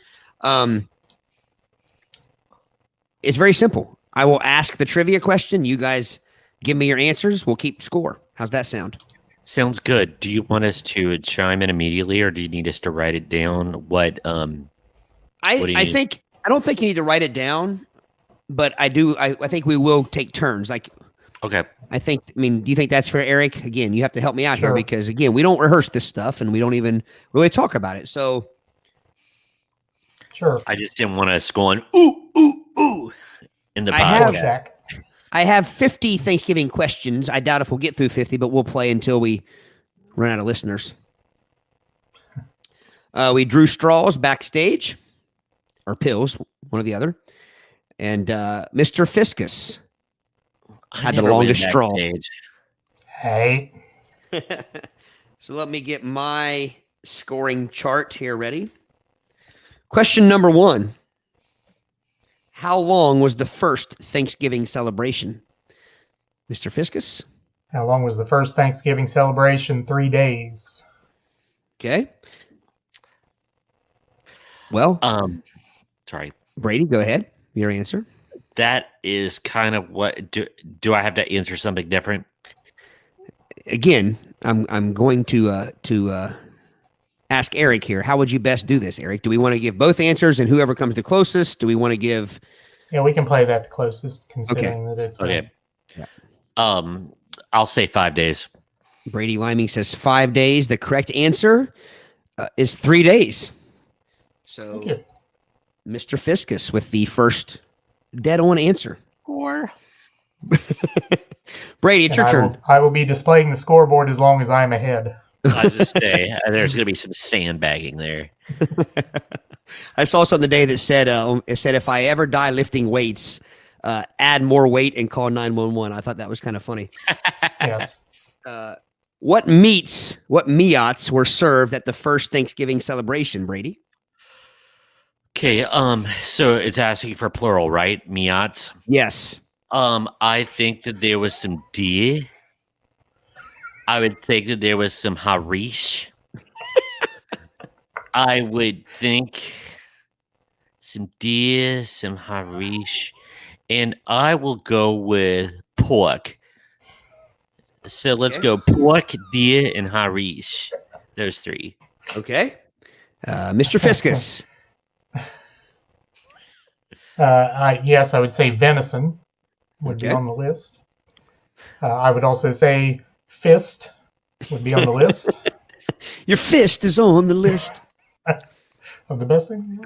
It's very simple. I will ask the trivia question. You guys give me your answers. We'll keep score. How's that sound? Sounds good. Do you want us to chime in immediately, or do you need us to write it down? I don't think you need to write it down, but I do. I think we will take turns. Like Okay. I mean, do you think that's fair, Eric? Again, you have to help me out here Sure. because, again, we don't rehearse this stuff and we don't even really talk about it. So, Sure. I just didn't want us going ooh ooh ooh in the I have- podcast. Jack. I have 50 Thanksgiving questions. I doubt if we'll get through 50, but we'll play until we run out of listeners. We drew straws backstage, or pills, one or the other. And Mr. Fiscus I had the never went longest straw. backstage. Hey. So let me get my scoring chart here ready. Question number 1. How long was the first Thanksgiving celebration? Mr. Fiscus? How long was the first Thanksgiving celebration? 3 days. Okay. Well, Sorry. Brady, go ahead. Your answer. That is kind of what do I have to answer something different? Again, I'm going to ask Eric here. How would you best do this, Eric? Do we want to give both answers and whoever comes the closest? Do we want to give? Yeah, we can play that the closest, considering that it's Okay. Yeah. I'll say 5 days. Brady Liming says 5 days. The correct answer is 3 days. So, Thank you. Mr. Fiscus with the first dead-on answer. Or Brady, it's And your turn. I will be displaying the scoreboard as long as I'm ahead. I was just say there's going to be some sandbagging there. I saw something today that said, it said, if I ever die lifting weights, add more weight and call 911. I thought that was kind of funny. Yes. What meats were served at the first Thanksgiving celebration, Brady? Okay, so it's asking for plural, right? Miats. Yes. I think that there was some deer. I would think that there was some harish. I would think some deer, some harish, and I will go with pork. So let's Okay. go pork, deer, and harish. Those 3. Okay. Mr. Fiscus. Yes, I would say venison would be Okay. on the list. I would also say fist would be on the list Your fist is on the list. of the best things.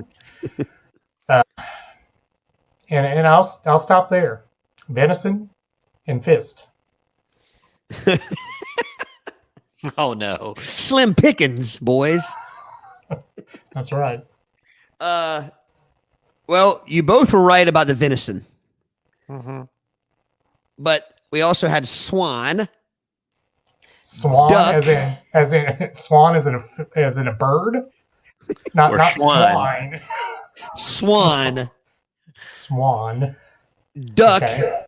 And I'll stop there. Venison and fist. Oh no! Slim pickings, boys. That's right. Well, you both were right about the venison, Mm-hmm. but we also had swan. Swan Duck. as in swan as in a bird, not Or not swine. swine. Swan, Swan. duck, Okay.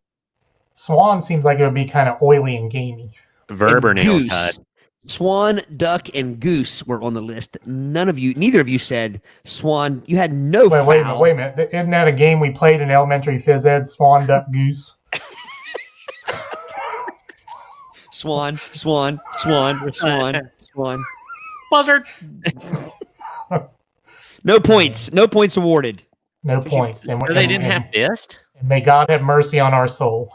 Swan seems like it would be kind of oily and gamey. Verb or and nail goose. cut. Swan, duck, and goose were on the list. Neither of you said swan. You had no Wait a fowl. minute. Isn't that a game we played in elementary phys ed? Swan, duck, goose. Swan, swan, swan, swan, swan. Buzzard. No points. No points awarded. No points. And, So they didn't have fist. and may God have mercy on our soul.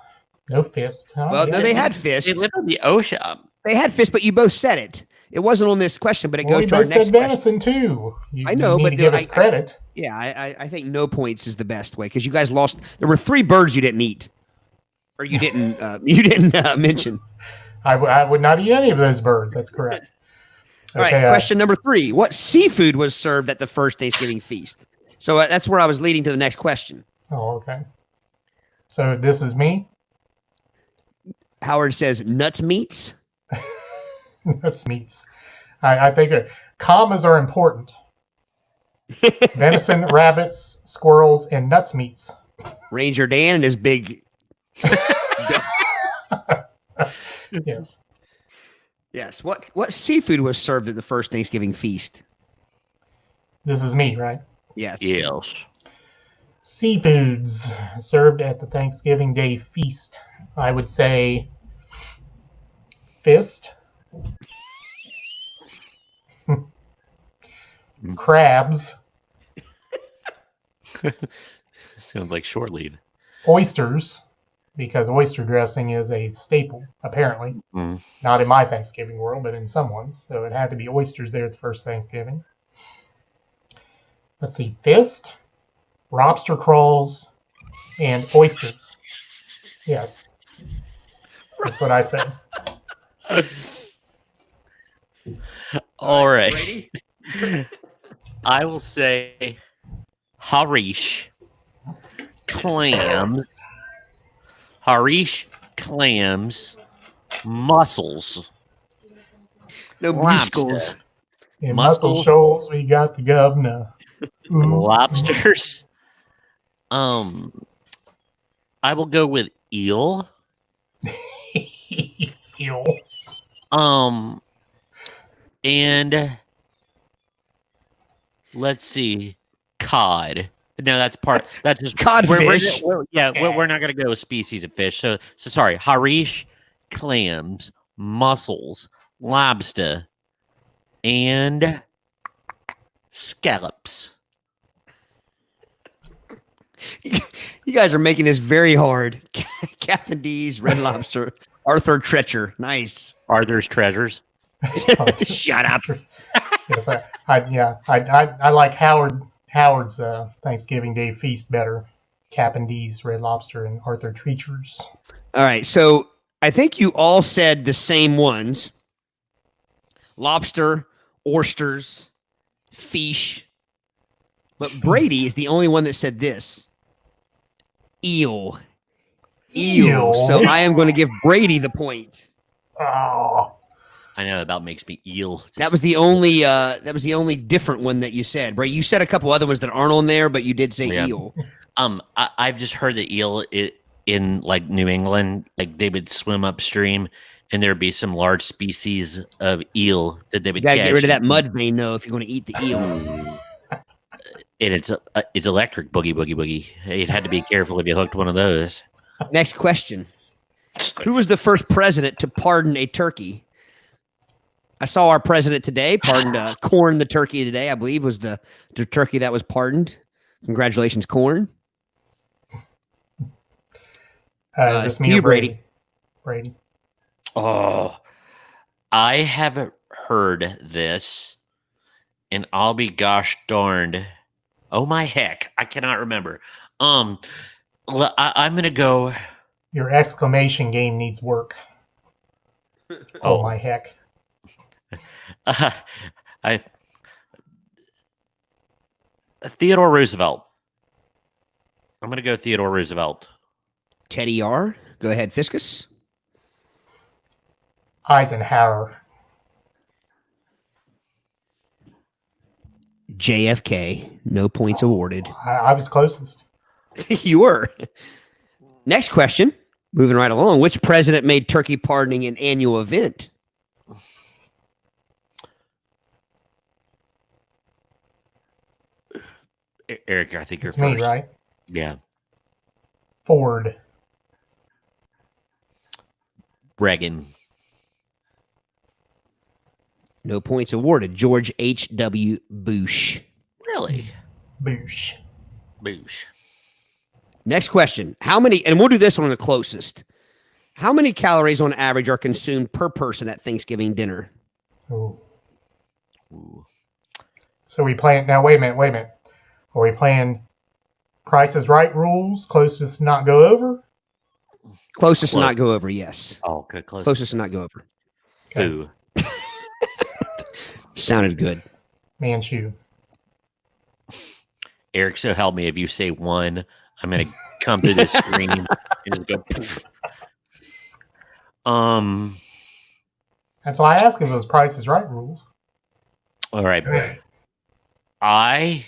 No fist. Huh? Well, no, they had They fist. live on the ocean. They had fist, but you both said it. It wasn't on this question, but it Well, goes we to our both next said question. venison too. I know, you need but to give us I- credit. Yeah, I think no points is the best way because you guys lost. There were 3 birds you didn't eat, or you didn't mention. I would not eat any of those birds. That's correct. All right, question number 3: what seafood was served at the first Thanksgiving feast? So that's where I was leading to the next question. Oh, okay. So this is me. Howard says nuts meats. That's meats. I think commas are important. Venison, rabbits, squirrels, and nuts meats. Ranger Dan and his big. Yes. Yes. What seafood was served at the first Thanksgiving feast? This is me, right? Yes. Yes. Seafoods served at the Thanksgiving Day feast. I would say fist, crabs, Sounds like short leave. oysters, because oyster dressing is a staple, apparently. Mm. Not in my Thanksgiving world, but in someone's. So it had to be oysters there at the first Thanksgiving. Let's see, fist, lobster crawls, and oysters. Yes. That's what I said. All right. Brady? I will say Harish clams, mussels, No Lobster. muscles. In Mussels. Muscle Shoals, we got the governor. lobsters. I will go with eel. Eel. And let's see, cod. No, that's just Codfish. We're not going to go with species of fish. So sorry, harish, clams, mussels, lobster, and scallops. You guys are making this very hard. Captain D's, Red Lobster, Arthur Treacher. Nice. Arthur's treasures. Shut up. Yes, I like Howard's Thanksgiving Day feast better. Captain D's, Red Lobster, and Arthur Treacher's. All right. So I think you all said the same ones: lobster, oysters, fish. But Brady is the only one that said this: eel. Eel. So I am going to give Brady the point. Oh, I know, about makes me eel. That was the only. That was the only different one that you said, Brady. You said a couple other ones that aren't on there, but you did say Yeah. eel. I've just heard that eel in like New England, like they would swim upstream, and there'd be some large species of eel that they You would gotta catch. get rid of that mud vein, though, if you're going to eat the eel. And it's electric boogie. You'd had to be careful if you hooked one of those. Next question: who was the first president to pardon a turkey? I saw our president today pardoned Corn the turkey today. I believe was the turkey that was pardoned. Congratulations, Corn. is this me you, or Brady? Brady. Oh, I haven't heard this, and I'll be gosh darned. Oh my heck, I cannot remember. I'm gonna go. Your exclamation game needs work. Oh my heck. Theodore Roosevelt. I'm gonna go Theodore Roosevelt. Teddy R. Go ahead, Fiscus. Eisenhower. JFK. No points awarded. I was closest. You were. Next question. Moving right along. Which president made turkey pardoning an annual event? Eric, I think you're It's me, first. right? Yeah. Ford. Reagan. No points awarded. George H.W. Bush. Really? Boosh. Boosh. Next question. How many, and we'll do this one the closest. How many calories on average are consumed per person at Thanksgiving dinner? Ooh. Ooh. So we playing now. Wait a minute. Are we playing Price is Right rules? Closest to not go over. Closest to Close. not go over, yes. Oh, good. Close. Closest to not go over. Foo. Sounded good. Manchu. Eric, so help me. If you say one, I'm gonna come through the screen and just go. Poof. That's why I asked if those Price is Right rules. All right. I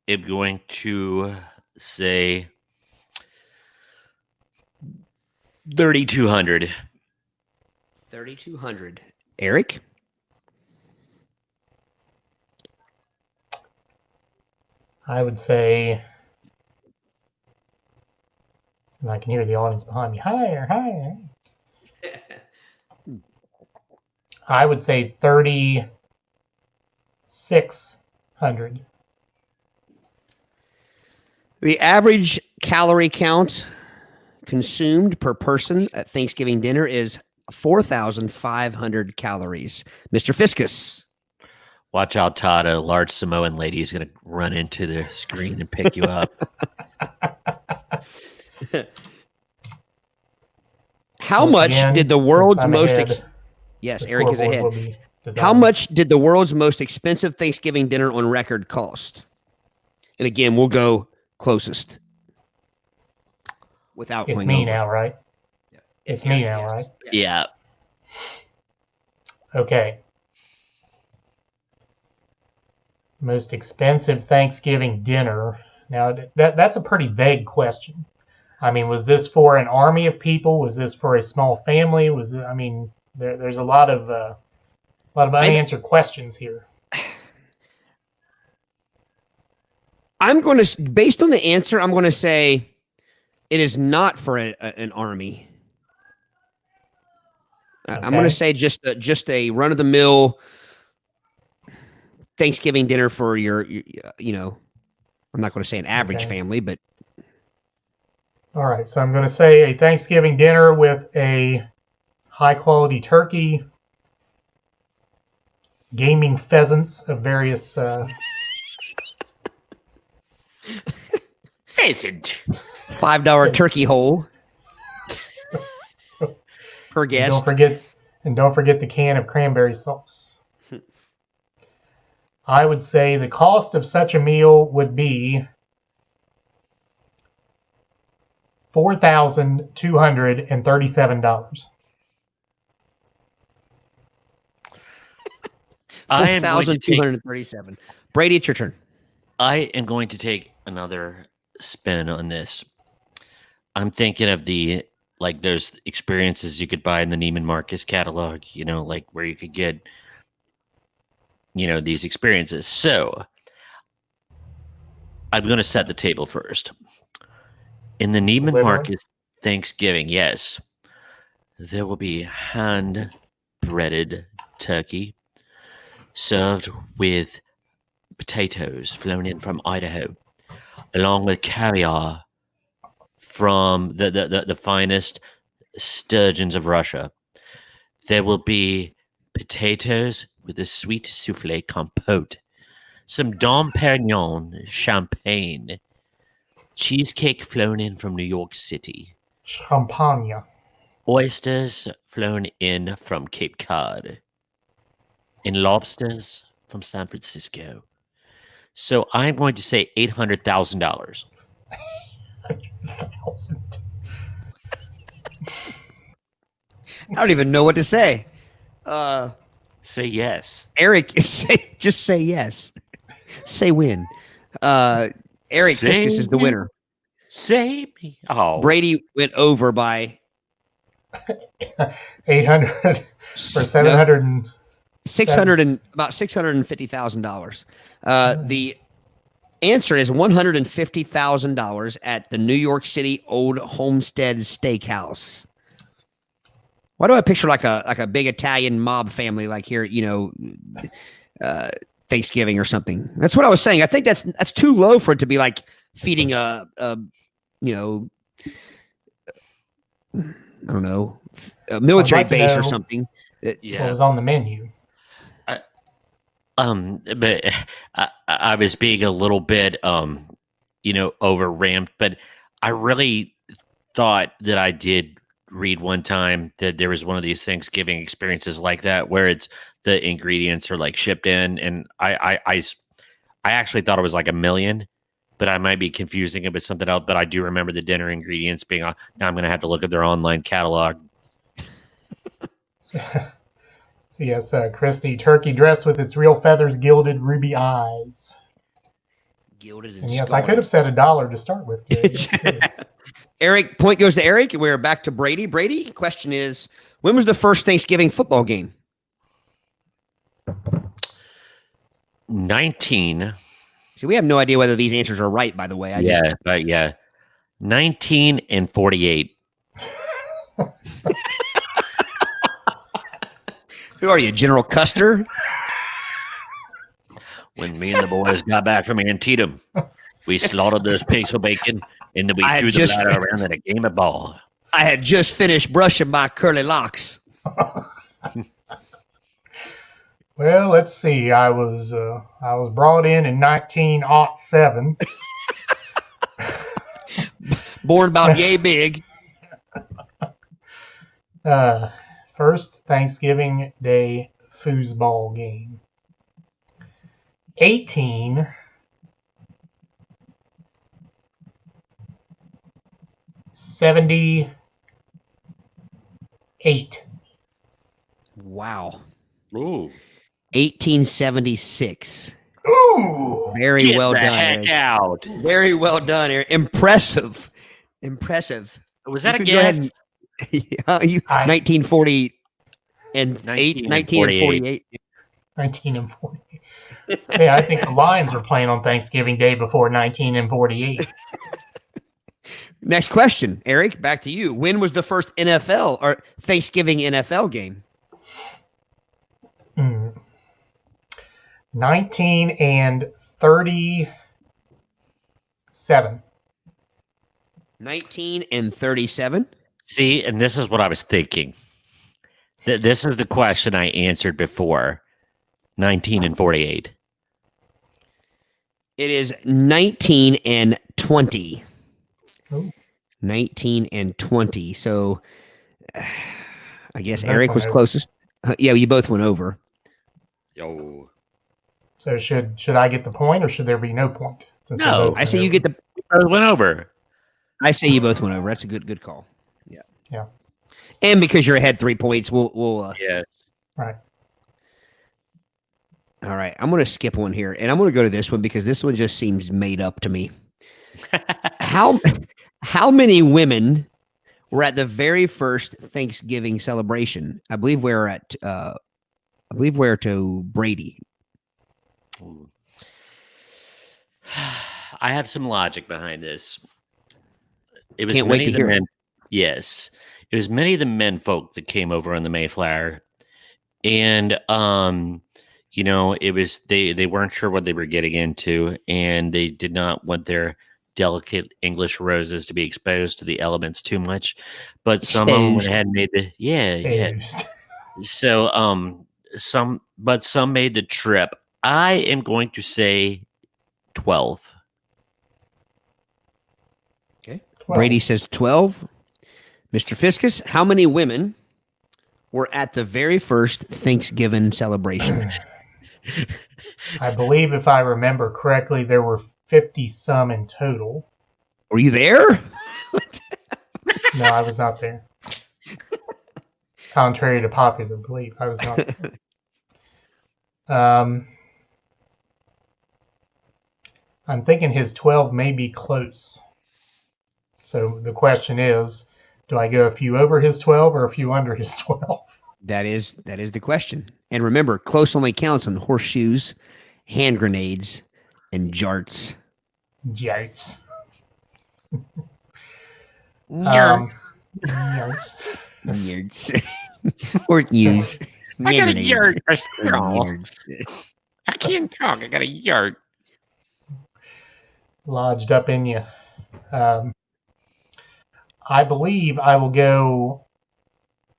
am going to say 3,200. 3,200. Eric? I would say, and I can hear the audience behind me. Higher. I would say 3,600. The average calorie count consumed per person at Thanksgiving dinner is 4,500 calories. Mr. Fiscus. Watch out, Todd. A large Samoan lady is going to run into the screen and pick you up. How Once much again, did the since world's I'm most ahead, yes, the Eric is scoreboard ahead. will be designed. How much did the world's most expensive Thanksgiving dinner on record cost? And again, we'll go closest. Without It's going me over. now, right? It's me now, yes. right? Yeah. Okay. Most expensive Thanksgiving dinner. Now, that's a pretty vague question. I mean, was this for an army of people? Was this for a small family? There's a lot of unanswered questions here. I'm going to, based on the answer, I'm going to say it is not for an army. I'm going to say just a run of the mill Thanksgiving dinner for your, I'm not going to say an average family, but. All right. So I'm going to say a Thanksgiving dinner with a high quality turkey, gaming pheasants of various. Pheasant. $5 turkey hole per guest. Don't forget the can of cranberry sauce. I would say the cost of such a meal would be $4,237. $4,237. Brady, it's your turn. I am going to take another spin on this. I'm thinking of those experiences you could buy in the Neiman Marcus catalog, like where you could get, these experiences. So I'm going to set the table first. In the Neiman Marcus Thanksgiving, yes, there will be hand-breaded turkey served with potatoes flown in from Idaho, along with caviar from the finest sturgeons of Russia. There will be potatoes with a sweet souffle compote, some Dom Perignon champagne, cheesecake flown in from New York City, Champagne. oysters flown in from Cape Cod, and lobsters from San Francisco. So I'm going to say $800,000. I don't even know what to say. Say yes. Eric, just say yes. Say win. Eric Fiscus is the winner. Save me. Oh. Brady went over by 800 or 700 and 600 and about $650,000. The answer is $150,000 at the New York City Old Homestead Steakhouse. Why do I picture like a big Italian mob family like here, Thanksgiving or something? That's what I was saying. I think that's too low for it to be like feeding I don't know, a military base or something. Yeah. So it was on the menu. But I was being a little bit, over ramped, but I really thought that I did read one time that there was one of these Thanksgiving experiences like that where it's the ingredients are like shipped in, and I actually thought it was like $1 million, but I might be confusing it with something else. But I do remember the dinner ingredients being on. Now I'm going to have to look at their online catalog. Yes, Christy, turkey dressed with its real feathers, gilded ruby eyes. Gilded and yes, I could have said $1 to start with. Eric, point goes to Eric. We're back to Brady. Brady, question is, when was the first Thanksgiving football game? 19. See, we have no idea whether these answers are right, by the way. 1948. Who are you, General Custer? When me and the boys got back from Antietam. We slaughtered those pigs for bacon, and then we I threw the just- ladder around in a game of ball. I had just finished brushing my curly locks. Well, let's see. I was brought in 1907. Born about yay big. First Thanksgiving Day foosball game. 1878. Wow. Ooh. 1876. Ooh! Very Get well the done. heck Eric. out. Very well done, Eric. Impressive. Was that a You could go ahead guess? you 1940 and 1948. 1940. Yeah, I think the Lions were playing on Thanksgiving Day before 1948. Next question, Eric, back to you. When was the first NFL or Thanksgiving NFL game? 1937. 1937. See, and this is what I was thinking. This is the question I answered before. 1948. It is 1920. Oh. 1920. So I guess Both Eric went was over. closest. Yeah, you both went over. Yo. So should I get the point or should there be no point? Since we No, both I went say you over? get the. I went over. I say you both went over. That's a good call. Yeah. Yeah. And because you're ahead 3 points, we'll Yeah. Right. All right. I'm going to skip one here, and I'm going to go to this one because this one just seems made up to me. How many women were at the very first Thanksgiving celebration? I believe we're to Brady. Ooh. I have some logic behind this. It was Can't wait many to of the hear it. men. Yes, it was many of the men folk that came over on the Mayflower, and it was they weren't sure what they were getting into, and they did not want their delicate English roses to be exposed to the elements too much. But some of them went Exposed. ahead and made the yeah. Exposed. So some made the trip. I am going to say 12. Okay. 12. Brady says 12. Mr. Fiscus, how many women were at the very first Thanksgiving celebration? I believe if I remember correctly, there were 50 some in total. Were you there? No, I was not there. Contrary to popular belief, I was not there. I'm thinking his 12 may be close. So the question is, do I go a few over his 12 or a few under his 12? That is the question. And remember, close only counts on horseshoes, hand grenades, and jarts. Yikes. Yarts. Yikes. Yarts. Or news. I got a yard. Yards. I can't talk. I got a yard. Lodged up in you. I believe I will go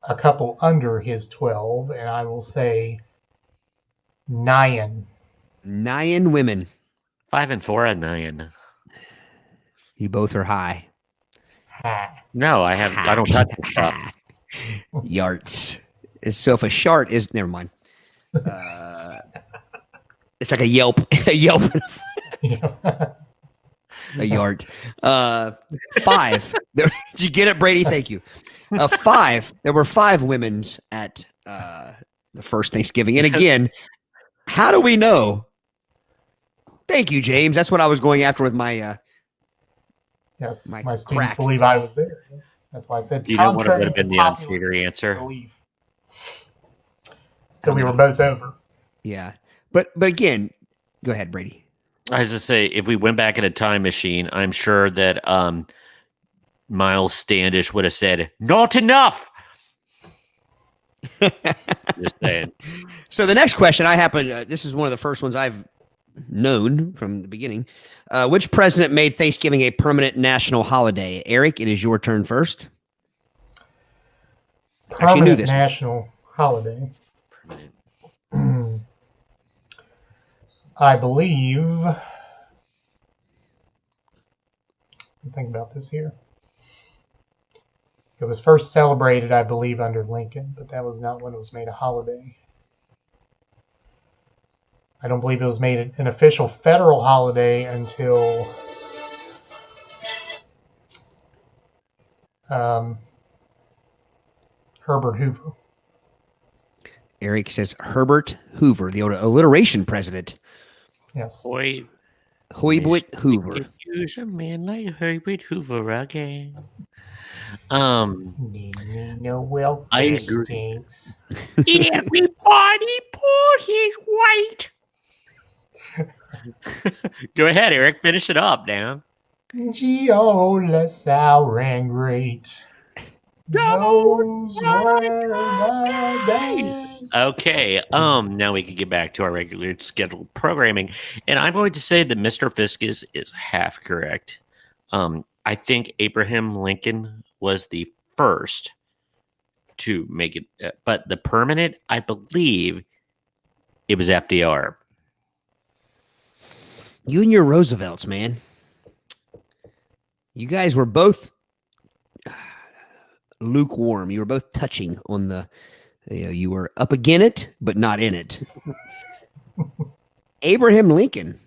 a couple under his 12, and I will say 9. 9 women. 5 and 4 and 9. You both are high. Ha. No, I don't touch the stuff. Yarts. So if a shart is, never mind. It's like a Yelp. A Yelp. A yard. 5. Did you get it, Brady? Thank you. 5. There were 5 women's at the first Thanksgiving. And again, how do we know? Thank you, James. That's what I was going after with my. Yes, My my students crack. believe I was there. Yes, that's why I said You know what would contrary have been to the popular unsavory answer? belief. So we were both over. Yeah, but again, go ahead, Brady. I was to say, if we went back in a time machine, I'm sure that Miles Standish would have said, "Not enough." Just saying. So the next question I happen. This is one of the first ones I've known from the beginning. Which president made Thanksgiving a permanent national holiday? Eric, it is your turn first. Actually, knew Permanent this. national holiday. Permanent. I believe. Think about this here. It was first celebrated, I believe, under Lincoln, but that was not when it was made a holiday. I don't believe it was made an official federal holiday until Herbert Hoover. Eric says Herbert Hoover, the alliteration president. Yes. Boy, Hoyt Hoover. Use a man like Herbert Hoover again. No, well, I agree. stinks. Everybody pull his weight. Go ahead, Eric. Finish it up, now. Geo LaSalle and great. Those were the days. Okay. Now we can get back to our regular scheduled programming, and I'm going to say that Mr. Fiscus is half correct. I think Abraham Lincoln was the first to make it, but the permanent, I believe, it was FDR. You and your Roosevelts, man. You guys were both lukewarm. You were both touching on the. You were up against it, but not in it. Abraham Lincoln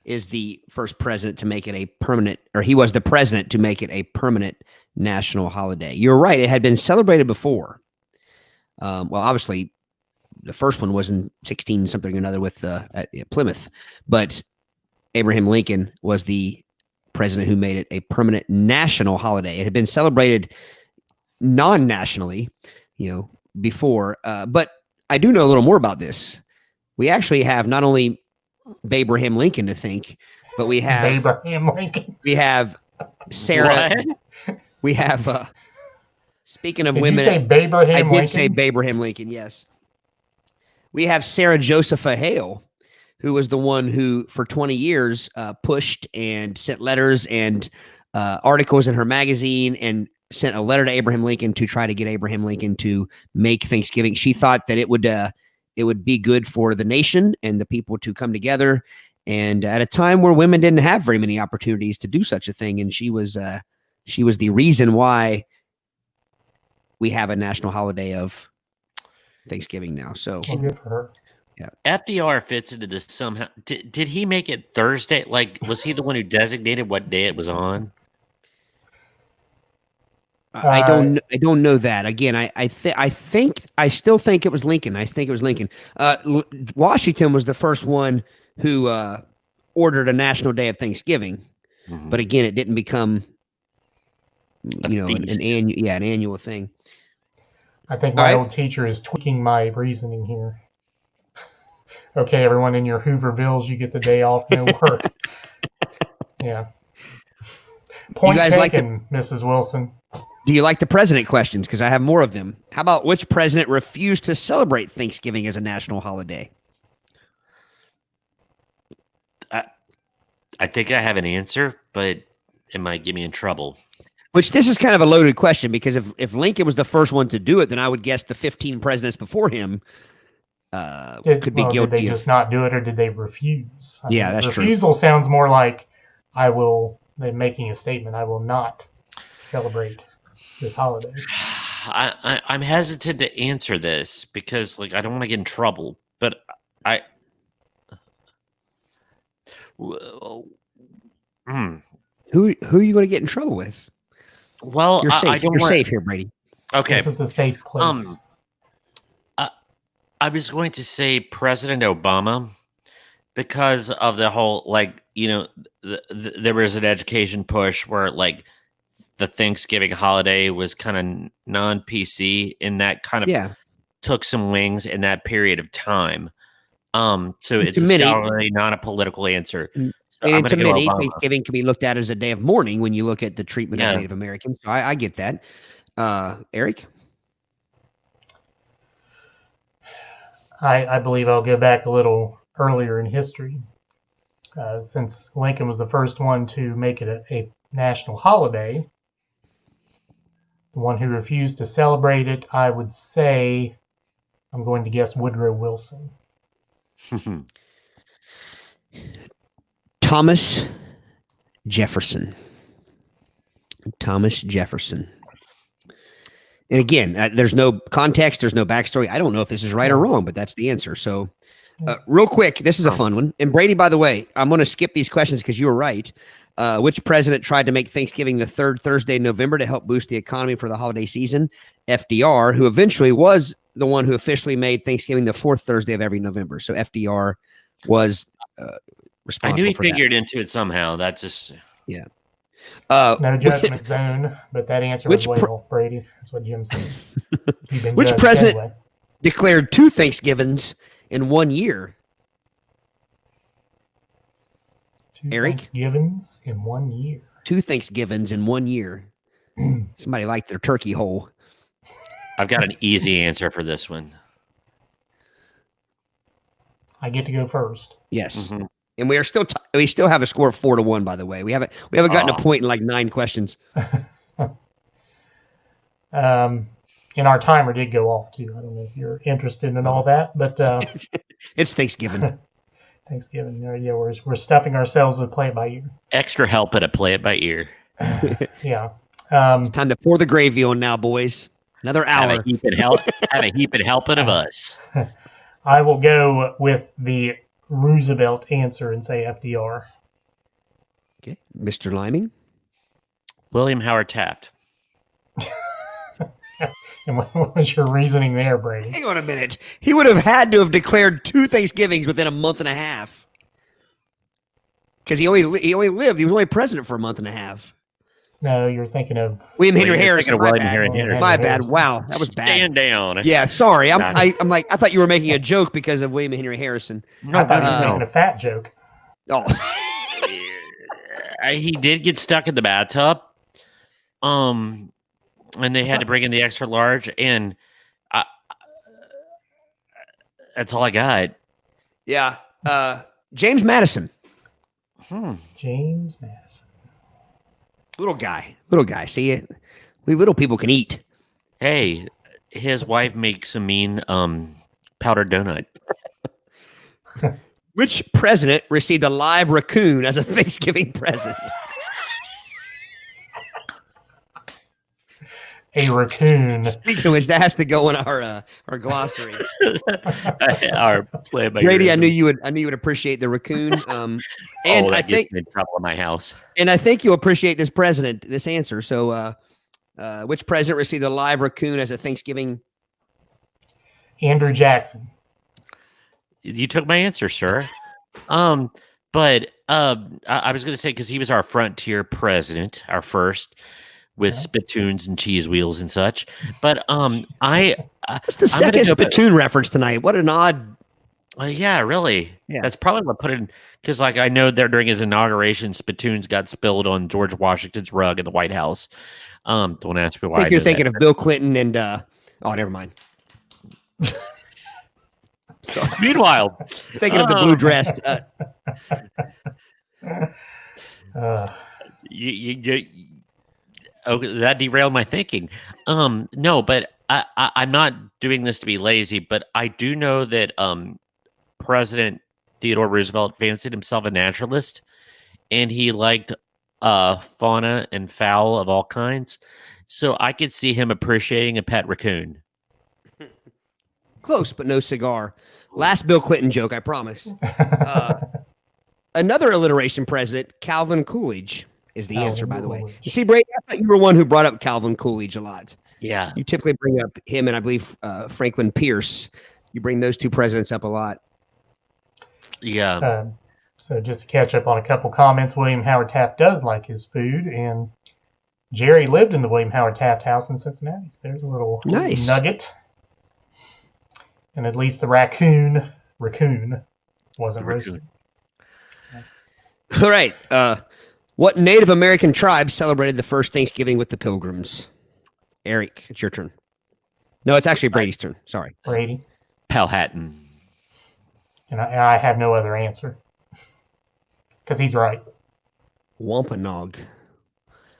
is the first president to make it a permanent, or he was the president to make it a permanent national holiday. You're right. It had been celebrated before. Well, obviously, the first one was in 16 something or another with at Plymouth, but Abraham Lincoln was the president who made it a permanent national holiday. It had been celebrated non-nationally, before. But I do know a little more about this. We actually have not only Abraham Lincoln to thank, but we have Abraham Lincoln. We have Sarah. What? We have. Speaking of Did women, you say Babraham I Lincoln? did say Abraham Lincoln. Yes. We have Sarah Josepha Hale, who was the one who, for 20 years, pushed and sent letters and articles in her magazine and sent a letter to Abraham Lincoln to try to get Abraham Lincoln to make Thanksgiving. She thought that it would be good for the nation and the people to come together. And at a time where women didn't have very many opportunities to do such a thing, and she was the reason why we have a national holiday of Thanksgiving now. So Well, good for her. FDR fits into this somehow. Did he make it Thursday? Like, was he the one who designated what day it was on? I don't know that. Again, I still think it was Lincoln. I think it was Lincoln. Washington was the first one who ordered a national day of Thanksgiving, but again, it didn't become an annual thing. I think my old teacher is tweaking my reasoning here. Okay, everyone in your Hoovervilles, you get the day off, no work. Yeah. Point You guys taken, Mrs. Wilson. Do you like the president questions? Because I have more of them. How about which president refused to celebrate Thanksgiving as a national holiday? I think I have an answer, but it might get me in trouble. Which this is kind of a loaded question, because if Lincoln was the first one to do it, then I would guess the 15 presidents before him could be guilty. Did they just not do it, or did they refuse? That's true. Refusal sounds more like they're making a statement. I will not celebrate this holiday. I'm hesitant to answer this because, I don't want to get in trouble. But Who are you going to get in trouble with? Well, you're safe. You're safe here, Brady. Okay, this is a safe place. I was going to say President Obama because of the whole, there was an education push where, the Thanksgiving holiday was kind of non-PC, and that kind of took some wings in that period of time. So it's a scholarly, not a political answer. So and to many, Thanksgiving can be looked at as a day of mourning when you look at the treatment of Native Americans. So I get that. Eric? I believe I'll go back a little earlier in history. since Lincoln was the first one to make it a national holiday, the one who refused to celebrate it, I would say, I'm going to guess Woodrow Wilson. Thomas Jefferson. Thomas Jefferson. And again, there's no context, there's no backstory. I don't know if this is right or wrong, but that's the answer. So, real quick, this is a fun one. And Brady, by the way, I'm going to skip these questions because you were right. Which president tried to make Thanksgiving the third Thursday in November to help boost the economy for the holiday season? FDR, who eventually was the one who officially made Thanksgiving the fourth Thursday of every November. So FDR was responsible. I knew he for figured into it somehow. That's just No judgment zone, but that answer was well, Brady. That's what Jim said. Which president declared 2 Thanksgivings in 1 year? 2 Eric? Thanksgivings in 1 year. 2 Thanksgivings in 1 year. Somebody liked their turkey hole. I've got an easy answer for this one. I get to go first. Yes. Mhm. And we still have a score of 4-1, by the way. We haven't gotten a point in like 9 questions. And our timer did go off too. I don't know if you're interested in all that, but It's Thanksgiving. Thanksgiving. Yeah, we're stuffing ourselves with play it by ear. Extra help at a play it by ear. Yeah. It's time to pour the gravy on now, boys. Another hour. Have a heap and helping of us. I will go with the Roosevelt answer and say FDR. Okay, Mr. Liming. William Howard Taft. And what was your reasoning there, Brady? Hang on a minute. He would have had to have declared 2 Thanksgivings within a month and a half. Because he only lived. He was only president for a month and a half. No, you're thinking of William Henry you're Harrison. thinking of William Henry Harrison. My bad. Wow, that was bad. Stand down. Yeah, sorry. I'm like, I thought you were making a joke because of William Henry Harrison. I thought you were making a fat joke. Oh, He did get stuck in the bathtub. And they had to bring in the extra large, and that's all I got. yeah. James Madison. James Madison. Little guy. See it? We little people can eat. Hey, his wife makes a mean powdered donut. Which president received a live raccoon as a Thanksgiving present? A raccoon. Speaking of which, that has to go in our glossary. Our play by Brady, I knew you would appreciate the raccoon. And I think in trouble in my house. And I think you'll appreciate this answer. So, which president received a live raccoon as a Thanksgiving? Andrew Jackson. You took my answer, sir. But I was going to say, because he was our frontier president, our first, with spittoons and cheese wheels and such. But It's the second spittoon reference tonight. What an odd. Yeah, really. Yeah. That's probably what put it, because like I know there during his inauguration, spittoons got spilled on George Washington's rug in the White House. Don't ask me why. I think you're thinking of Bill Clinton and oh, never mind. Meanwhile, thinking of the blue dress. Okay, that derailed my thinking. No, but I'm not doing this to be lazy, but I do know that President Theodore Roosevelt fancied himself a naturalist, and he liked fauna and fowl of all kinds. So I could see him appreciating a pet raccoon. Close, but no cigar. Last Bill Clinton joke, I promise. Another alliteration president, Calvin Coolidge, is the answer, by the way. You see, Brady, I thought you were one who brought up Calvin Coolidge a lot. Yeah. You typically bring up him and I believe Franklin Pierce. You bring those 2 presidents up a lot. Yeah. So just to catch up on a couple comments, William Howard Taft does like his food, and Jerry lived in the William Howard Taft house in Cincinnati. So there's a little nice nugget. And at least the raccoon wasn't roasted. All right. What Native American tribe celebrated the first Thanksgiving with the Pilgrims? Eric, it's your turn. No, it's actually Brady's turn. Sorry. because he's right. Wampanoag.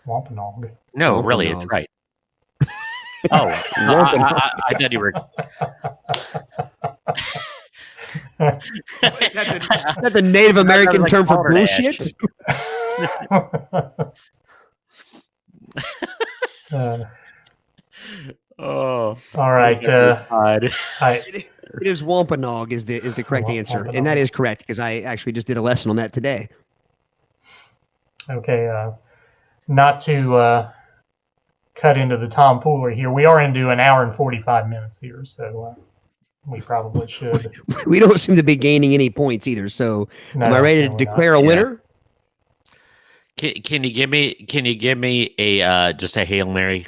Wampanoag. No, really, it's Wampanoag. right. Oh, I thought you were. Is that the Native American term for bullshit? Oh, all right. It is Wampanoag is the correct answer, and that is correct because I actually just did a lesson on that today. Okay. Not to cut into the tomfoolery here. We are into an hour and 45 minutes here, so we probably should. We don't seem to be gaining any points either. So, No, am I ready to no, we're declare not. a winner? Can you give me a just a Hail Mary,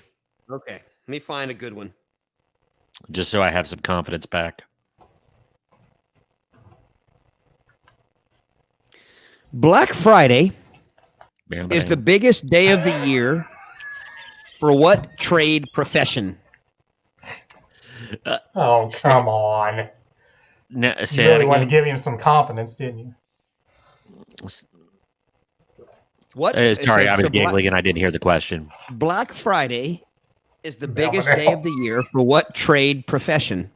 Okay, let me find a good one. just so I have some confidence back? Black Friday Bam, is bam. the biggest day of the year for what trade profession? Oh, come on. No, You say really that wanted to again. give him some confidence, didn't you? What? Sorry, I was So giggling and I didn't hear the question. Black Friday is the No, biggest no. day of the year for what trade profession?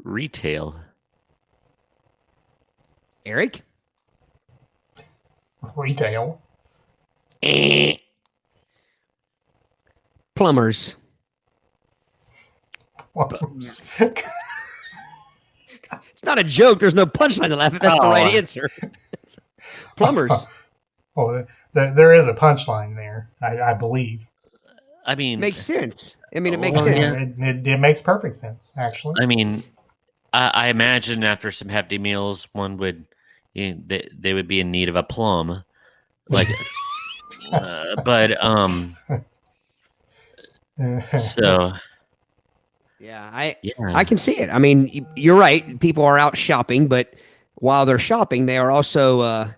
Retail. Eric? Retail. Plumbers. It's not a joke. There's no punchline to laugh at. That's the right answer. Plumbers. Oh, there is a punchline there, I believe. I mean, Makes sense. I mean, it makes Well, sense. yeah. It makes perfect sense, actually. I mean, I imagine after some hefty meals, one would, they would be in need of a plum, like, but so Yeah, I yeah, can see it. I mean, you're right. People are out shopping, but while they're shopping, they are also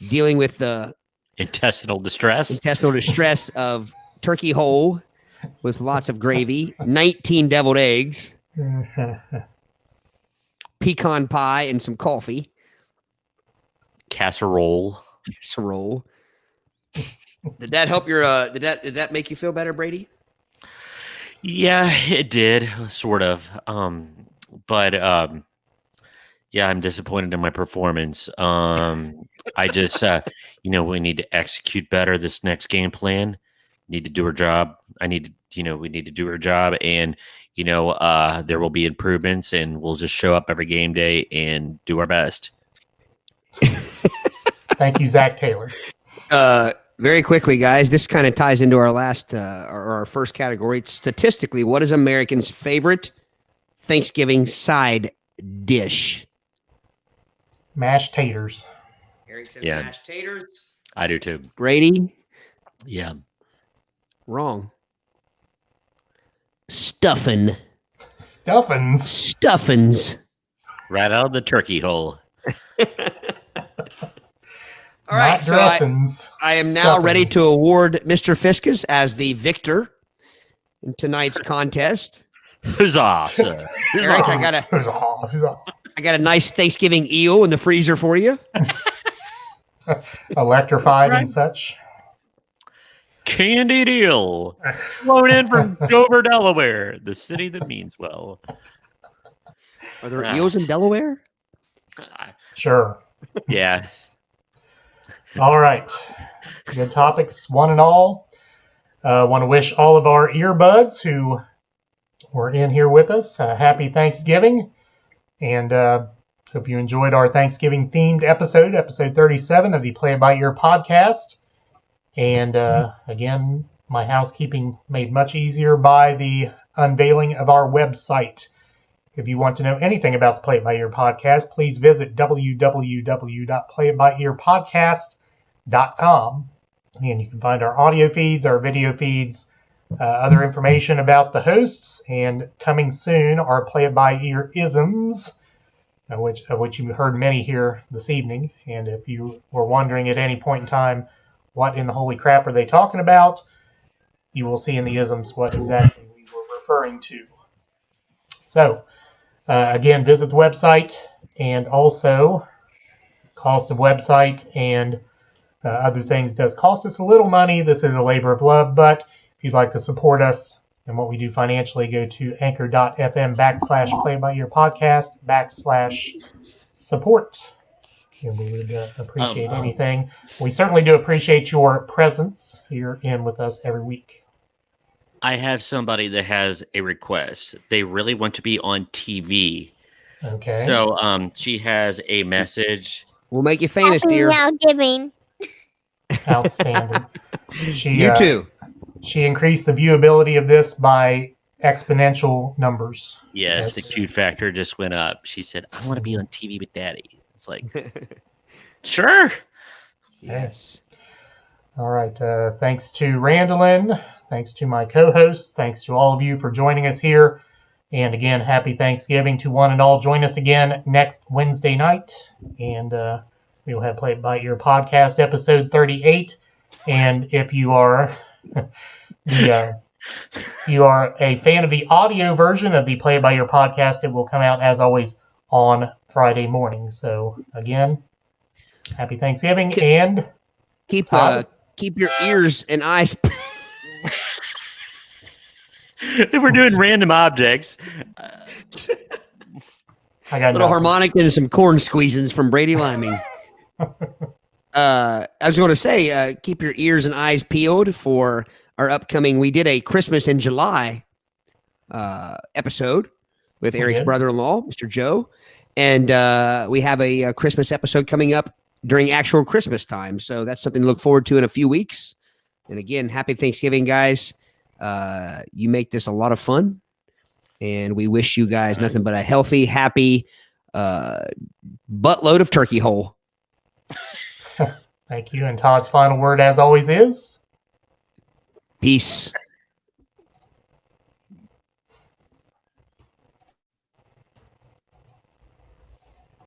dealing with the intestinal distress. intestinal distress of turkey whole with lots of gravy, 19 deviled eggs, pecan pie, and some coffee. Casserole. Casserole. Did that help your? Did that make you feel better, Brady? Yeah, it did, sort of. But yeah, I'm disappointed in my performance. I just, we need to execute better this next game plan. Need to do our job. We need to do our job, and there will be improvements, and we'll just show up every game day and do our best. Thank you, Zach Taylor. Very quickly, guys. This kind of ties into our last, or our first category. Statistically, what is Americans' favorite Thanksgiving side dish? Mashed taters. Eric says Yeah. mashed taters. I do too. Brady, Yeah. wrong. Stuffing. Stuffins. Stuffins. Right out of the turkey hole. All right, Not so dressings. I am now ready Stuffins. to award Mr. Fiscus as the victor in tonight's contest. Huzzah, sir. Eric, I got a nice Thanksgiving eel in the freezer for you. Electrified and such. Candied eel. Flown in from Dover, Delaware, the city that means well. Are there eels in Delaware? Sure. Yeah. All right. Good topics, one and all. Want to wish all of our earbuds who were in here with us happy Thanksgiving. And hope you enjoyed our Thanksgiving themed episode 37 of the Play It By Ear podcast. And again, my housekeeping made much easier by the unveiling of our website. If you want to know anything about the Play It By Ear podcast, please visit www.playitbyearpodcast.com. And you can find our audio feeds, our video feeds, other information about the hosts, and coming soon, our Play It By Ear isms, of which you heard many here this evening. And if you were wondering at any point in time, what in the holy crap are they talking about, you will see in the isms what exactly we were referring to. So, Again, visit the website, and also cost of website and other things does cost us a little money. This is a labor of love, but if you'd like to support us and what we do financially, go to anchor.fm/play-by-ear-podcast/support. And we would appreciate anything. We certainly do appreciate your presence here in with us every week. I have somebody that has a request. They really want to be on TV. Okay. So she has a message. We'll make you famous, Happy dear. now giving. Outstanding. You too. She increased the viewability of this by exponential numbers. Yes, the Yes. cute factor just went up. She said, I want to be on TV with Daddy. It's like, sure. Yes. All right. Thanks to Randolyn. Thanks to my co-hosts. Thanks to all of you for joining us here. And again, happy Thanksgiving to one and all. Join us again next Wednesday night. And we will have Play It By Ear podcast episode 38. And if you are you are a fan of the audio version of the Play It By Ear podcast, it will come out as always on Friday morning. So again, happy Thanksgiving and Keep Todd? keep your ears and eyes. If we're doing random objects, I got Little nothing. harmonic and some corn squeezins from Brady Liming. I was going to say, keep your ears and eyes peeled for our upcoming. We did a Christmas in July episode with We Eric's did. brother-in-law, Mr. Joe, and we have a Christmas episode coming up during actual Christmas time. So that's something to look forward to in a few weeks. And again, happy Thanksgiving, guys. You make this a lot of fun, and we wish you guys nothing but a healthy, happy buttload of turkey hole. Thank you. And Todd's final word, as always, is Peace.